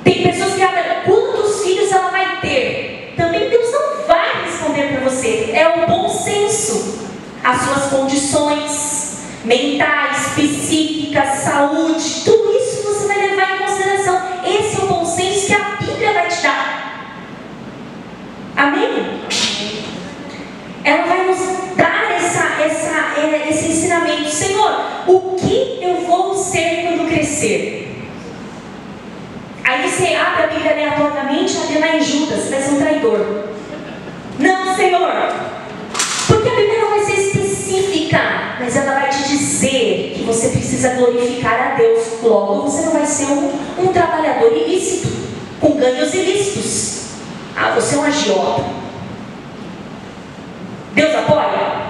Tem pessoas que falam: quantos filhos ela vai ter? Também Deus não vai responder para você. É o bom senso. As suas condições mentais, psíquicas, saúde, tudo isso você vai levar em consideração. Esse é o bom senso que a Bíblia vai te dar. Amém? Ela vai nos dar esse ensinamento. Senhor, o que eu vou ser quando crescer? Aí você abre a Bíblia aleatoriamente, abre lá em Judas, você vai ser um traidor. Não, Senhor, porque a Bíblia não vai ser específica, mas ela vai te dizer que você precisa glorificar a Deus. Logo, você não vai ser um trabalhador ilícito, com ganhos ilícitos. Você é um agiota. Deus apoia?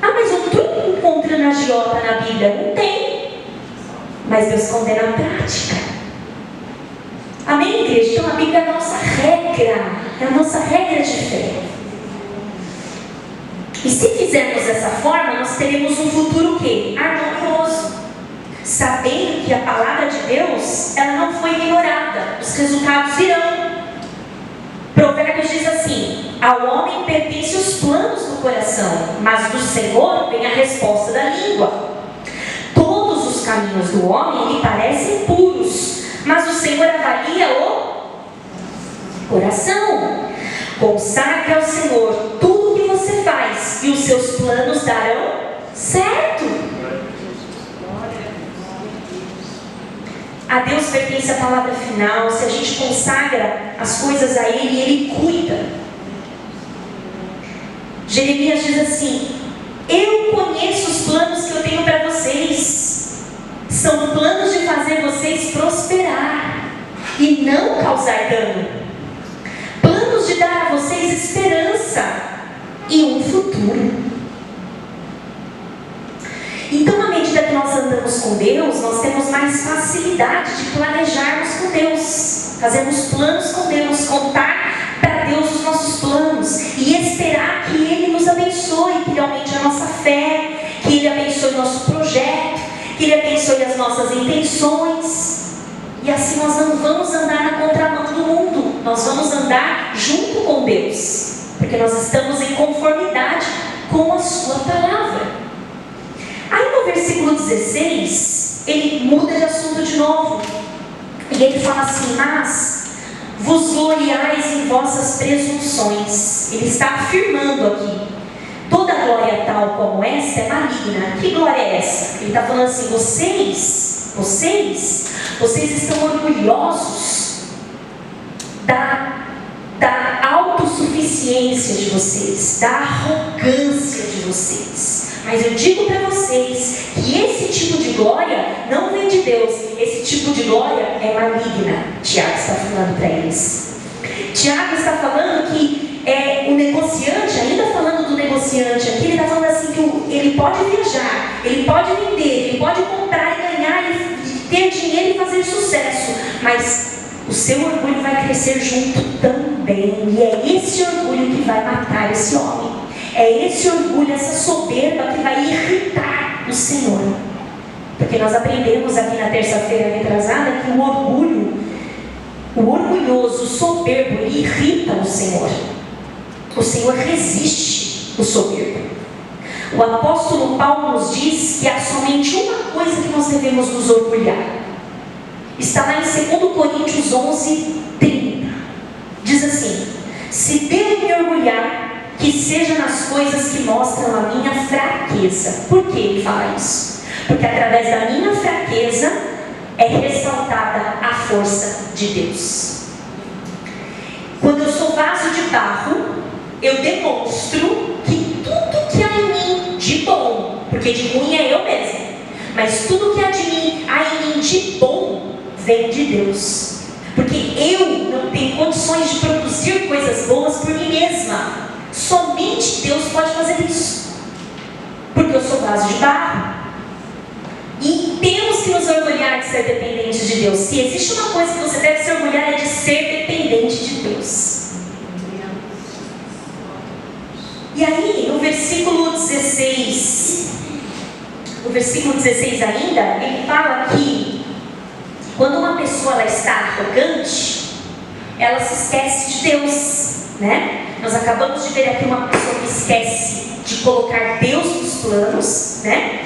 Mas eu não estou encontrando agiota na Bíblia. Não tem. Mas Deus condena a prática. Amém, igreja? Então a Bíblia é a nossa regra. É a nossa regra de fé. E se fizermos dessa forma, nós teremos um futuro o quê? Harmonioso. Sabendo que a palavra de Deus, ela não foi ignorada. Os resultados virão. Provérbios diz assim: ao homem pertencem os planos do coração, mas do Senhor vem a resposta da língua. Todos os caminhos do homem lhe parecem puros, mas o Senhor avalia o coração. Consagre ao Senhor tudo o que você faz, e os seus planos darão certo. A Deus pertence a palavra final. Se a gente consagra as coisas a Ele, Ele cuida. Jeremias diz assim: eu conheço os planos que eu tenho para vocês. São planos de fazer vocês prosperar e não causar dano. Planos de dar a vocês esperança e um futuro. Então, à medida que nós andamos com Deus, nós temos mais facilidade de planejarmos com Deus, fazermos planos com Deus, contar para Deus os nossos planos e esperar que Ele nos abençoe, que Ele aumente a nossa fé, que Ele abençoe o nosso projeto, que Ele abençoe as nossas intenções. E assim nós não vamos andar na contramão do mundo, nós vamos andar junto com Deus, porque nós estamos em conformidade com a sua palavra. Aí no versículo 16, ele muda de assunto de novo, e ele fala assim: mas vos gloriais em vossas presunções. Ele está afirmando aqui: toda glória tal como esta é maligna. Que glória é essa? Ele está falando assim: vocês estão orgulhosos da autossuficiência de vocês, da arrogância de vocês. Mas eu digo para vocês que esse tipo de glória não vem de Deus. Esse tipo de glória é maligna. Tiago está falando para eles. Tiago está falando que o negociante, ainda falando do negociante aqui, ele está falando assim que ele pode viajar, ele pode vender, ele pode comprar e ganhar e ter dinheiro e fazer sucesso, mas o seu orgulho vai crescer junto também. E é esse orgulho que vai matar esse homem. É esse orgulho, essa soberba que vai irritar o Senhor. Porque nós aprendemos aqui na terça-feira retrasada que o orgulhoso, o soberbo, ele irrita o Senhor. O Senhor resiste o soberbo. O apóstolo Paulo nos diz que há somente uma coisa que nós devemos nos orgulhar. Está lá em 2 Coríntios 11, 30. Diz assim: se devo me orgulhar, que seja nas coisas que mostram a minha fraqueza. Por que ele fala isso? Porque através da minha fraqueza é ressaltada a força de Deus. Quando eu sou vaso de barro, eu demonstro que tudo que há em mim de bom, porque de ruim é eu mesmo, mas tudo que há em mim de bom vem de Deus. Porque eu não tenho condições de produzir coisas boas por mim mesma. Somente Deus pode fazer isso, porque eu sou vaso de barro. E temos que nos orgulhar de ser dependentes de Deus. Se existe uma coisa que você deve se orgulhar, é de ser dependente de Deus. E aí, no versículo 16 ainda, ele fala que quando uma pessoa ela está arrogante, ela se esquece de Deus, né? Nós acabamos de ver aqui uma pessoa que esquece de colocar Deus nos planos, né?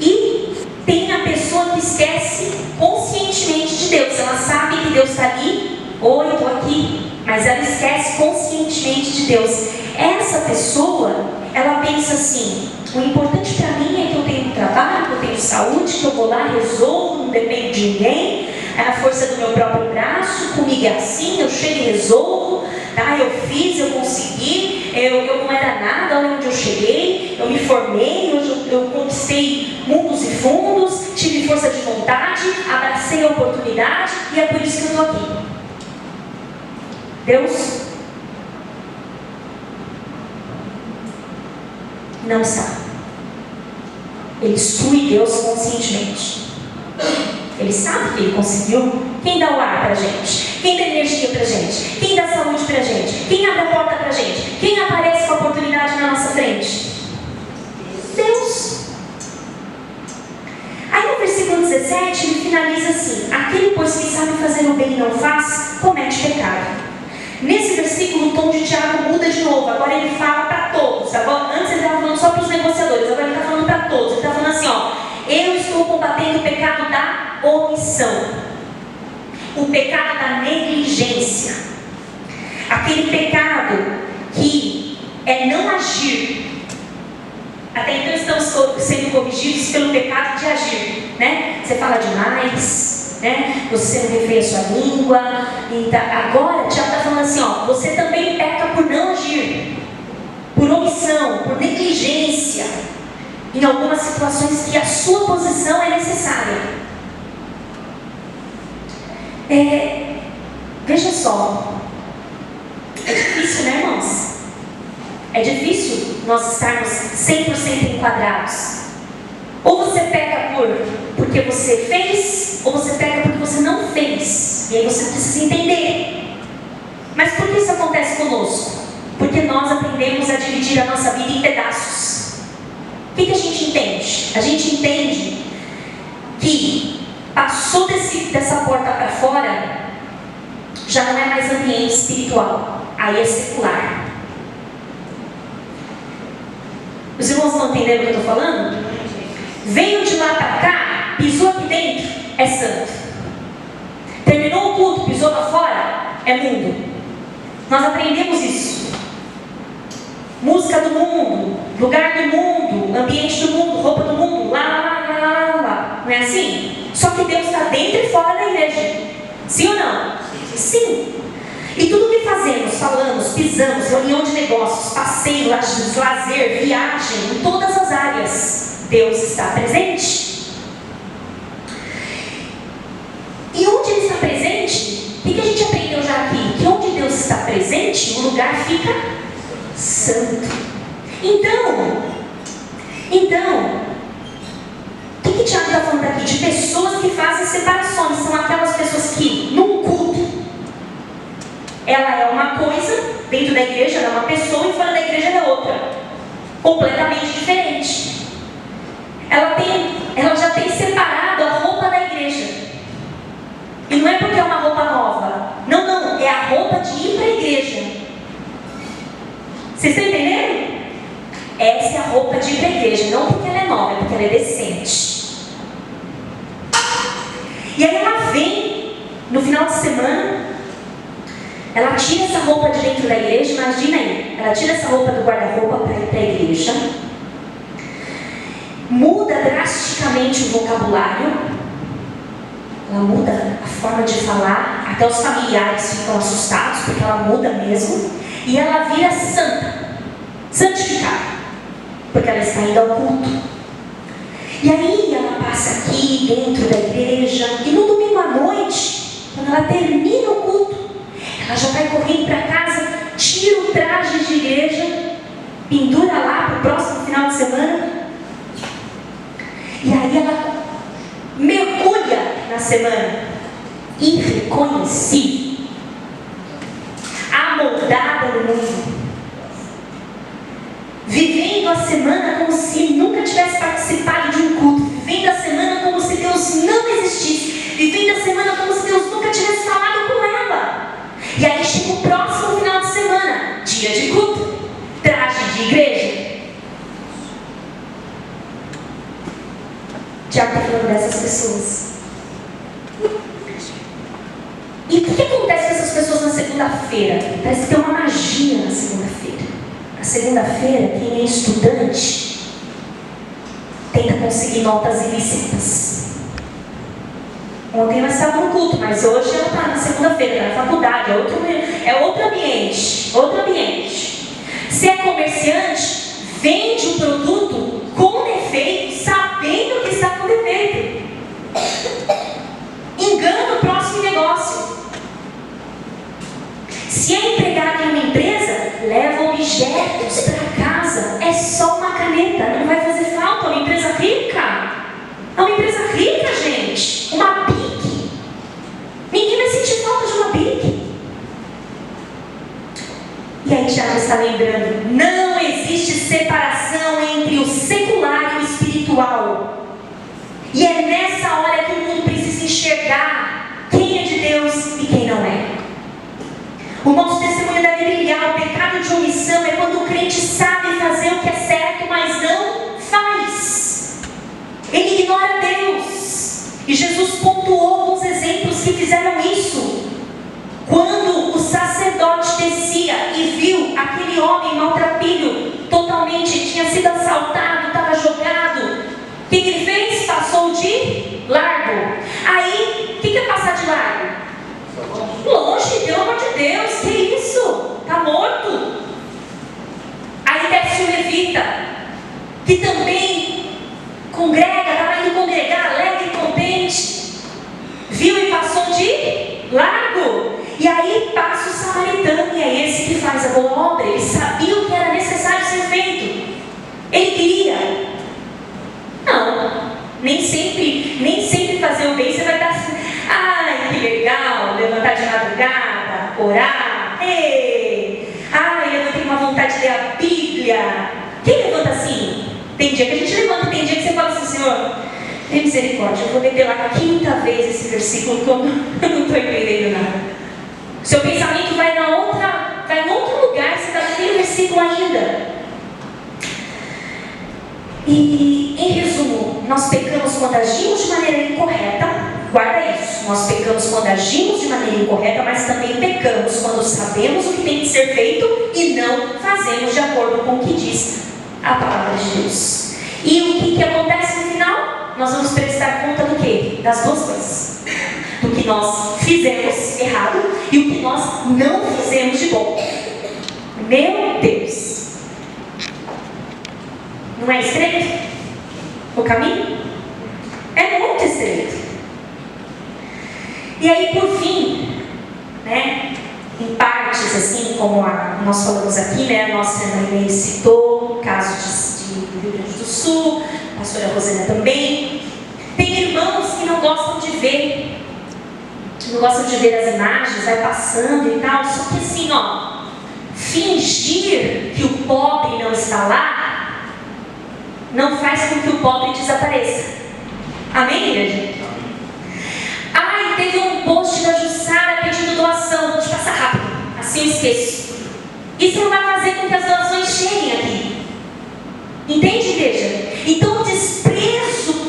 E tem a pessoa que esquece conscientemente de Deus. Ela sabe que Deus está ali, oi, estou aqui, mas ela esquece conscientemente de Deus. Essa pessoa, ela pensa assim: o importante para mim é que eu tenho trabalho, que eu tenho saúde, que eu vou lá, resolvo, não dependo de ninguém, é a força do meu próprio braço, comigo é assim, eu chego e resolvo, tá? Eu fiz, eu consegui, eu não era nada, olha onde eu cheguei, eu me formei, eu conquistei mundos e fundos, tive força de vontade, abracei a oportunidade e é por isso que eu estou aqui. Deus não sabe. Ele exclui Deus conscientemente. Ele sabe que ele conseguiu. Quem dá o ar pra gente? Quem dá energia pra gente? Quem dá saúde pra gente? Quem abre a porta pra gente? Quem aparece com a oportunidade na nossa frente? Deus. Aí no versículo 17 ele finaliza assim: aquele pois que sabe fazer o bem e não faz, comete pecado. Nesse versículo o tom de Tiago muda de novo. Agora ele fala para todos. Antes ele estava falando só para os negociadores, agora ele está falando para todos. Ele está falando assim, ó: eu estou combatendo o pecado da omissão, o pecado da negligência, aquele pecado que é não agir. Até então estamos sendo corrigidos pelo pecado de agir, né? Você fala demais, né? Você não refreia a sua língua. E agora Tiago está falando assim, ó: você também peca por não agir, por omissão, por negligência, em algumas situações que a sua posição é necessária. Veja só, é difícil, né, irmãos? É difícil nós estarmos 100% enquadrados. Ou você peca porque você fez, ou você peca porque você não fez. E aí você precisa entender. Mas por que isso acontece conosco? Porque nós aprendemos a dividir a nossa vida em pedaços. O que a gente entende? A gente entende que passou dessa porta para fora, já não é mais ambiente espiritual, aí é secular. Os irmãos estão entendendo o que eu estou falando? Veio de lá para cá, pisou aqui dentro, é santo. Terminou o culto, pisou lá fora, é mundo. Nós aprendemos isso. Música do mundo, lugar do mundo, ambiente do mundo, roupa do mundo, lá. Não é assim? Só que Deus está dentro e fora da igreja. Sim ou não? Sim. E tudo que fazemos, falamos, pisamos, reunião de negócios, passeio, lazer, viagem, em todas as áreas, Deus está presente. E onde Ele está presente, o que a gente aprendeu já aqui? Que onde Deus está presente, o lugar fica santo. Então, o que Tiago está falando aqui? De pessoas que fazem separações. São aquelas pessoas que, num culto, ela é uma coisa, dentro da igreja ela é uma pessoa e fora da igreja ela é outra. Completamente diferente. Ela já tem separado a roupa da igreja. E não é porque é uma roupa nova. Não, é a roupa de ir para a igreja. Vocês estão entendendo? Essa é a roupa de ir para a igreja. Não porque ela é nova, é porque ela é decente. E aí ela vem no final de semana, ela tira essa roupa de dentro da igreja, imagina aí, ela tira essa roupa do guarda-roupa para ir para a igreja, muda drasticamente o vocabulário, ela muda a forma de falar, até os familiares ficam assustados, porque ela muda mesmo, e ela vira santa, santificada, porque ela está indo ao culto. E aí ela passa aqui dentro da igreja, e no domingo à noite, quando ela termina o culto, ela já vai correndo para casa, tira o traje de igreja, pendura lá para o próximo final de semana, e aí ela mergulha na semana, irreconhecível, amoldada no mundo, vivendo a semana como se nunca tivesse participado de um culto, vivendo a semana como se Deus não existisse, vivendo a semana como se Deus nunca tivesse falado com ela. E aí chega o próximo final de semana, dia de culto, traje de igreja. Tiago está falando dessas pessoas. E o que acontece com essas pessoas na segunda-feira? Parece que tem uma magia na segunda-feira. Na segunda-feira, quem é estudante tenta conseguir notas ilícitas. Ontem nós estávamos no culto, mas hoje ela está na segunda-feira, está na faculdade, é outro ambiente. Se é comerciante, vende o produto com defeito, sabendo que está com defeito. Engana o próximo negócio. Se é empregado em uma empresa, leva objetos para casa. É só uma caneta, não vai fazer falta. É uma empresa rica. É uma empresa rica, gente. Uma Bic. Ninguém vai sentir falta de uma Bic. E aí Tiago está lembrando, não existe separação entre o secular e o espiritual. E é nessa hora que o mundo precisa enxergar quem é de Deus e quem não é. O nosso testemunho deve brilhar. O pecado de omissão é quando o crente sabe fazer o que é certo, mas não faz. Ele ignora Deus. E Jesus pontuou alguns exemplos que fizeram isso. Quando o sacerdote descia e viu aquele homem maltrapilho, totalmente, tinha sido assaltado, estava jogado, o que ele fez? Passou de largo. Aí, o que é passar de largo? Longe, pelo amor de Deus, que isso? Está morto. Aí desce o levita, que também congrega, estava indo congregar, alegre e contente, viu e passou de largo. E aí passa o samaritano, e é esse que faz a boa obra. Ele sabia o que era necessário ser feito. Ele queria. Não, nem sempre fazer o bem você vai estar assim, ai que legal, levantar de madrugada, orar, ei, Bíblia. Quem levanta assim? Tem dia que a gente levanta, tem dia que você fala assim, Senhor, tem misericórdia, eu vou ler pela quinta vez esse versículo quando eu não estou entendendo nada. Seu pensamento vai em outro lugar, você está naquele versículo ainda. E, em resumo, nós pecamos quando agimos de maneira incorreta. Guarda isso, nós pecamos quando agimos de maneira incorreta, mas também pecamos quando sabemos o que tem que ser feito e não fazemos de acordo com o que diz a palavra de Deus. E o que acontece no final? Nós vamos prestar conta do quê? Das duas coisas. Do que nós fizemos errado e o que nós não fizemos de bom. Meu Deus! Não é estreito o caminho? É muito estreito. E aí, por fim, né, em partes, assim como nós falamos aqui, né, a nossa irmã citou o caso de Rio Grande do Sul, a pastora Rosana também. Tem irmãos que não gostam de ver as imagens, vai passando e tal, só que assim, ó, fingir que o pobre não está lá não faz com que o pobre desapareça. Amém, igreja? Ai, teve um post da Jussara pedindo doação, vou te passar rápido, assim eu esqueço. Isso não vai fazer com que as doações cheguem aqui. Entende, igreja? Então o desprezo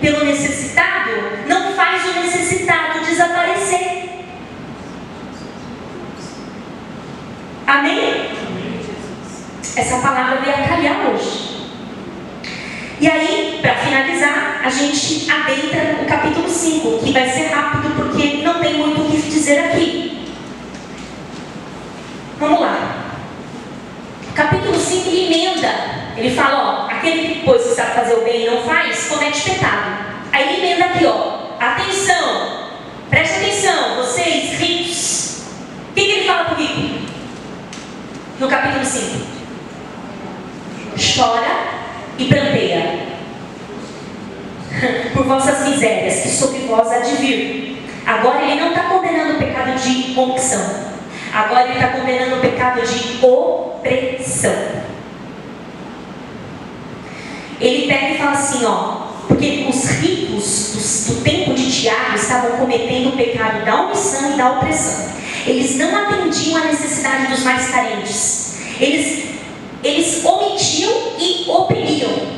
pelo necessitado não faz o necessitado desaparecer. Amém? Essa palavra veio a calhar hoje. E aí, para finalizar, a gente adentra o capítulo 5, que vai ser rápido porque não tem muito o que dizer aqui. Vamos lá. O capítulo 5 ele emenda. Ele fala, ó, aquele que depois que sabe fazer o bem e não faz, comete pecado. Aí ele emenda aqui, ó, atenção, preste atenção, vocês ricos. O que ele fala para o rico? No capítulo 5. Chora e pranteia por vossas misérias, que sobre vós há de vir. Agora ele não está condenando o pecado de omissão. Agora ele está condenando o pecado de opressão. Ele pega e fala assim, ó, porque os ricos do tempo de Tiago estavam cometendo o pecado da omissão e da opressão. Eles não atendiam à necessidade dos mais carentes. Eles omitiam e oprimiam.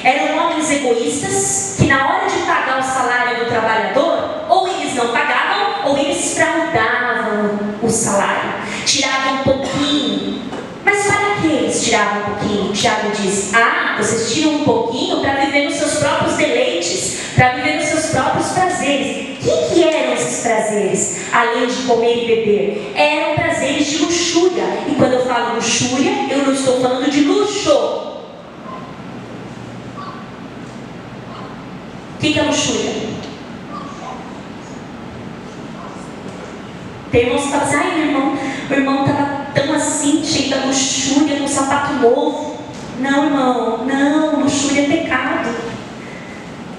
Eram homens egoístas que na hora de pagar o salário do trabalhador, ou eles não pagavam, ou eles fraudavam o salário. Tiravam um pouquinho. Mas para que eles tiravam um pouquinho? Tiago diz, vocês tiram um pouquinho para viver nos seus próprios deleites, para viver nos seus próprios prazeres. O que eram esses prazeres? Além de comer e beber, eram prazeres de luxúria. E quando eu falo luxúria, eu não estou falando de luxo. O que é luxúria? Tem irmãos que falam assim, o irmão estava tão assim, cheio da luxúria, com um sapato novo. Não, irmão, não, luxúria é pecado.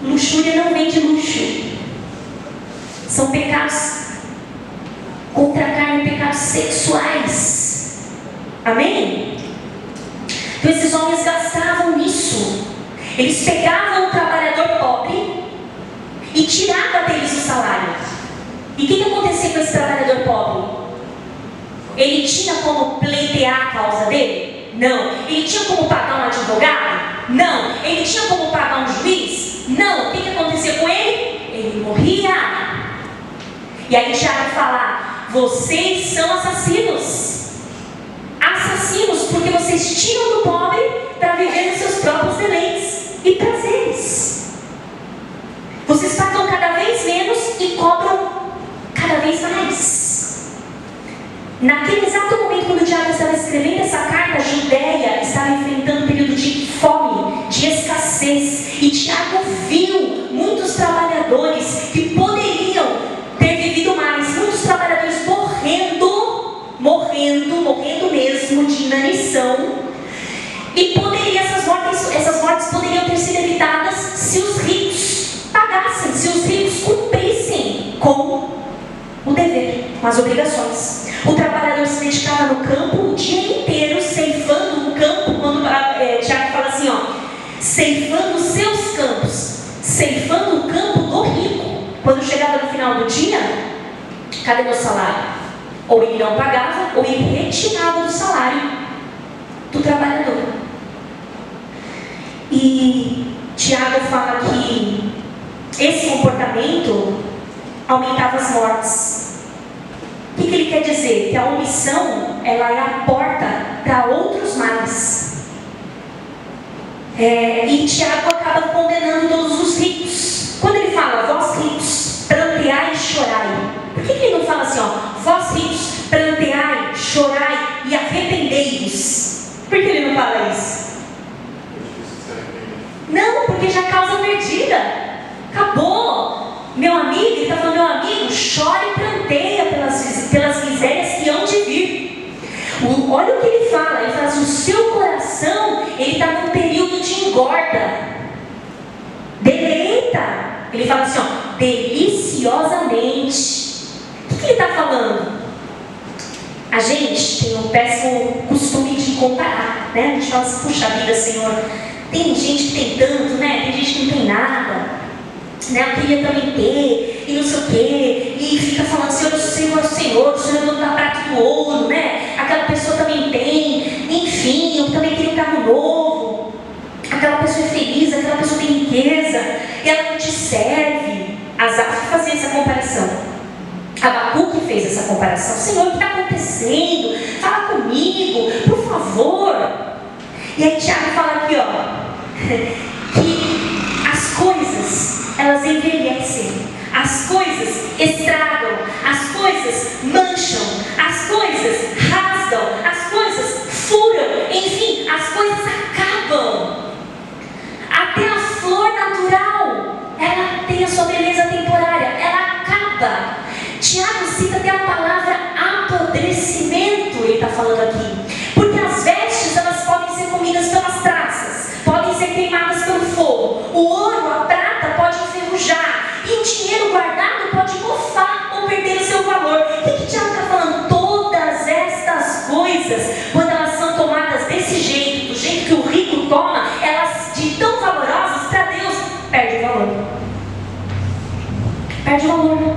Luxúria não vem de luxo. São pecados contra a carne, pecados sexuais. Amém? Então esses homens gastavam nisso. Eles pegavam o trabalhador pobre e tiravam deles o salário. E o que acontecia com esse trabalhador pobre? Ele tinha como pleitear a causa dele? Não. Ele tinha como pagar um advogado? Não. Ele tinha como pagar um juiz? Não. O que acontecia com ele? Ele morria. E aí Tiago fala, vocês são assassinos. Assassinos, porque vocês tiram do pobre para viver nos seus próprios deleites e prazeres. Vocês pagam cada vez menos e cobram cada vez mais. Naquele exato momento, quando Tiago estava escrevendo essa carta, a Judéia estava enfrentando um período de fome, de escassez. E Tiago viu muitos trabalhadores que poderiam ter vivido mais, muitos trabalhadores morrendo mesmo de inanição. E essas mortes poderiam ter sido evitadas se os ricos pagassem, se os ricos cumprissem com o dever, com as obrigações. O trabalhador se dedicava no campo o dia inteiro, ceifando o campo no campo do rico. Quando chegava no final do dia, cadê meu salário? Ou ele não pagava, ou ele retirava do salário do trabalhador. E Tiago fala que esse comportamento aumentava as mortes. O que ele quer dizer? Que a omissão, ela é a porta para outros males. E Tiago acaba condenando todos os ricos. Quando ele fala, vós ricos, pranteai e chorai. Por que ele não fala assim, vós ricos, pranteai, chorai e arrependei-vos? Por que ele não fala isso? Não, porque já causa perdida. Acabou. Meu amigo, ele está falando, meu amigo, chora e pranteia pelas misérias que hão de vir. Olha o que ele fala assim, o seu coração, ele está num período de engorda. Deleita. Ele fala assim, deliciosamente. O que ele está falando? A gente tem um péssimo costume de comparar, né? A gente fala assim, puxa vida, Senhor, tem gente que tem tanto, né? Tem gente que não tem nada, né? Eu queria também ter, e não sei o quê, e fica falando, Senhor, o Senhor é dono da prata do ouro, né? Aquela pessoa também tem, enfim, eu também queria um carro novo. Aquela pessoa é feliz, aquela pessoa tem riqueza, e ela não te serve. Asaf fazia essa comparação. Abacuque fez essa comparação. Senhor, o que está acontecendo? Fala comigo, por favor. E aí Tiago fala aqui, que as coisas, elas envelhecem, as coisas estragam, as coisas mancham, as coisas rasgam, as coisas furam, enfim, as coisas acabam. Até a flor natural, ela tem a sua beleza temporária, ela acaba. Tiago cita até a palavra apodrecimento, ele está falando aqui. Porque as vestes, elas podem ser comidas pelas traças, podem ser queimadas pelo fogo. O ouro, a prata pode enferrujar, e o dinheiro guardado pode mofar ou perder o seu valor. O que Tiago está falando? Todas estas coisas, quando elas são tomadas desse jeito, do jeito que o rico toma, elas, de tão valorosas para Deus, perdem o valor. Perde o valor.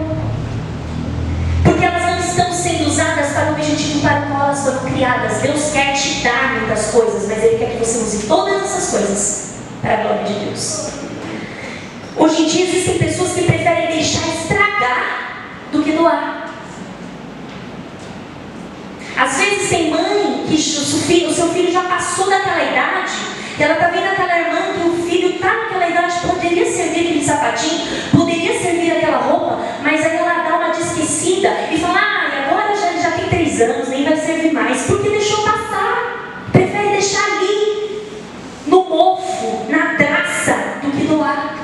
Porque elas não estão sendo usadas para o objetivo para o qual elas foram criadas. Deus quer te dar muitas coisas, mas Ele quer que você use todas essas coisas para a glória de Deus. Hoje em dia existem pessoas que preferem deixar estragar do que doar. Às vezes tem mãe que o seu filho já passou daquela idade, e ela está vendo aquela irmã que o filho está naquela idade, poderia servir aquele sapatinho, poderia servir aquela roupa, mas aí ela dá uma esquecida e fala, agora já tem 3 anos, nem vai servir mais, porque deixou passar, prefere deixar ali, no mofo, na traça, do que doar.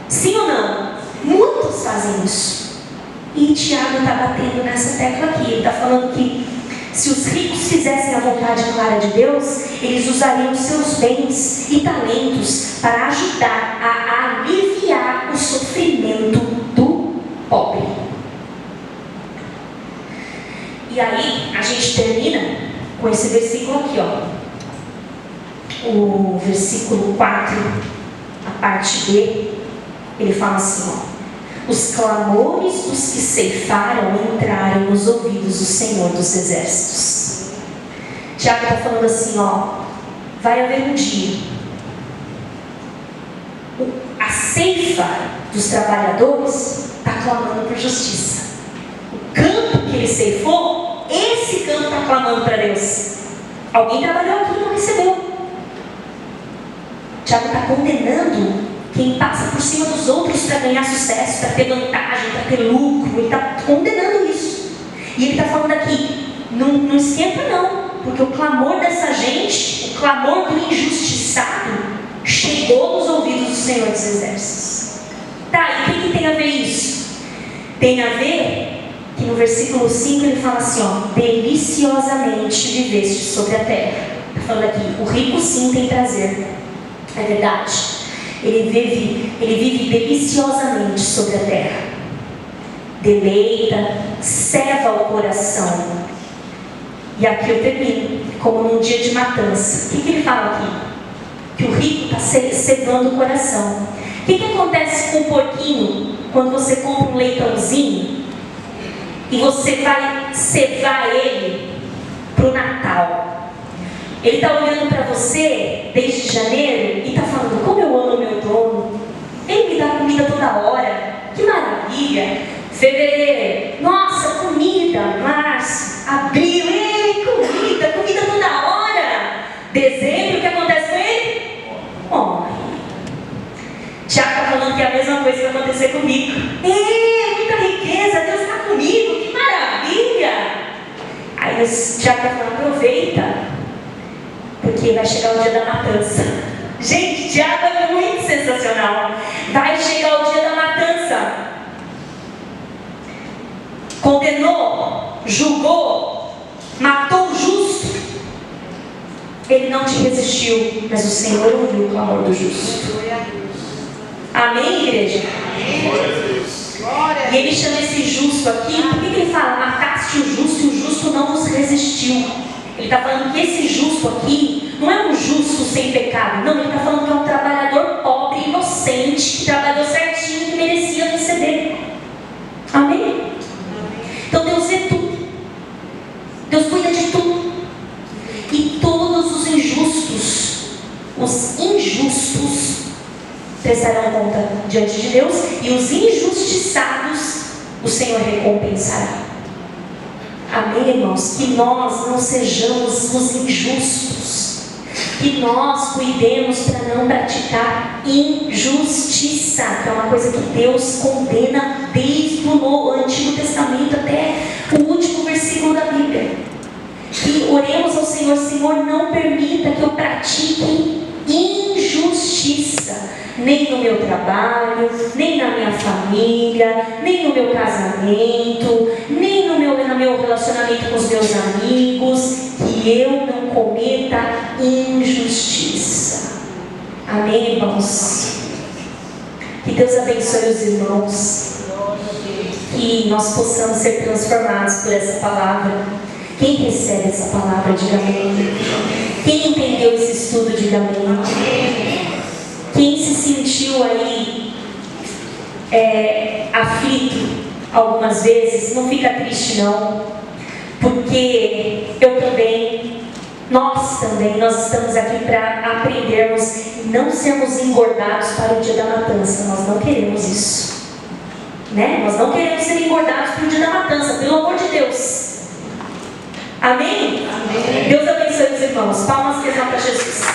Sim ou não? Muitos fazem isso. E Tiago está batendo nessa tecla aqui, ele está falando que se os ricos fizessem a vontade clara de Deus, eles usariam seus bens e talentos para ajudar a aliviar o sofrimento do pobre. E aí, a gente termina com esse versículo aqui, o versículo 4, a parte B, ele fala assim, os clamores dos que ceifaram entraram nos ouvidos do Senhor dos Exércitos. Tiago está falando assim, vai haver um dia, a ceifa dos trabalhadores está clamando por justiça. O campo que ele ceifou, esse campo está clamando para Deus. Alguém trabalhou aqui e não recebeu. Tiago está condenando quem passa por cima dos outros para ganhar sucesso, para ter vantagem, para ter lucro. Ele está condenando isso. E ele está falando aqui, não esquenta não, porque o clamor dessa gente, o clamor do injustiçado, chegou nos ouvidos do Senhor dos Exércitos. Tá, e o que tem a ver isso? Tem a ver que no versículo 5 ele fala assim, deliciosamente viveste sobre a terra. Está falando aqui, o rico sim tem prazer, é verdade. Ele vive deliciosamente sobre a terra. Deleita, ceva o coração. E aqui eu termino, como num dia de matança. O que ele fala aqui? Que o rico está cevando o coração. que acontece com o porquinho quando você compra um leitãozinho e você vai cevar ele para o Natal? Ele está olhando para você desde janeiro e está falando: como eu amo meu dono, ele me dá comida toda hora, que maravilha. Fevereiro, nossa, comida. Março, abril, comida toda hora. Dezembro, o que acontece com ele? Morre. Tiago está falando que é a mesma coisa que vai acontecer comigo. Muita riqueza, Deus está comigo, que maravilha. Aí o Tiago está falando: aproveita, porque vai chegar o dia da matança. Gente, Tiago é muito sensacional. Vai chegar o dia da matança. Condenou, julgou, matou o justo. Ele não te resistiu, mas o Senhor ouviu o clamor do justo. Amém, igreja? E ele chama esse justo aqui, por que ele fala: mataste o justo e o justo não vos resistiu? Ele está falando que esse justo aqui não é um justo sem pecado. Não, ele está falando que é um trabalhador pobre, inocente, que trabalhou certinho, que merecia receber. Amém? Então Deus vê tudo. Deus cuida de tudo. E todos os injustos prestarão conta diante de Deus, e os injustiçados o Senhor recompensará. Amém, irmãos? Que nós não sejamos os injustos, que nós cuidemos para não praticar injustiça, que é uma coisa que Deus condena desde o Antigo Testamento até o último versículo da Bíblia. Que oremos ao Senhor: Senhor, não permita que eu pratique injustiça, nem no meu trabalho, nem na minha família, nem no meu casamento, nem no meu relacionamento com os meus amigos, que eu não cometa injustiça. Amém, irmãos? Que Deus abençoe os irmãos, que nós possamos ser transformados por essa palavra. Quem recebe essa palavra, diga amém. Quem entendeu esse estudo, diga amém. Quem se sentiu aí aflito algumas vezes, não fica triste não, porque eu também, nós estamos aqui para aprendermos e não sermos engordados para o dia da matança. Nós não queremos isso, né? Nós não queremos ser engordados para o dia da matança, pelo amor de Deus. Amém? Amém. Deus abençoe os irmãos. Palmas que exaltam Jesus.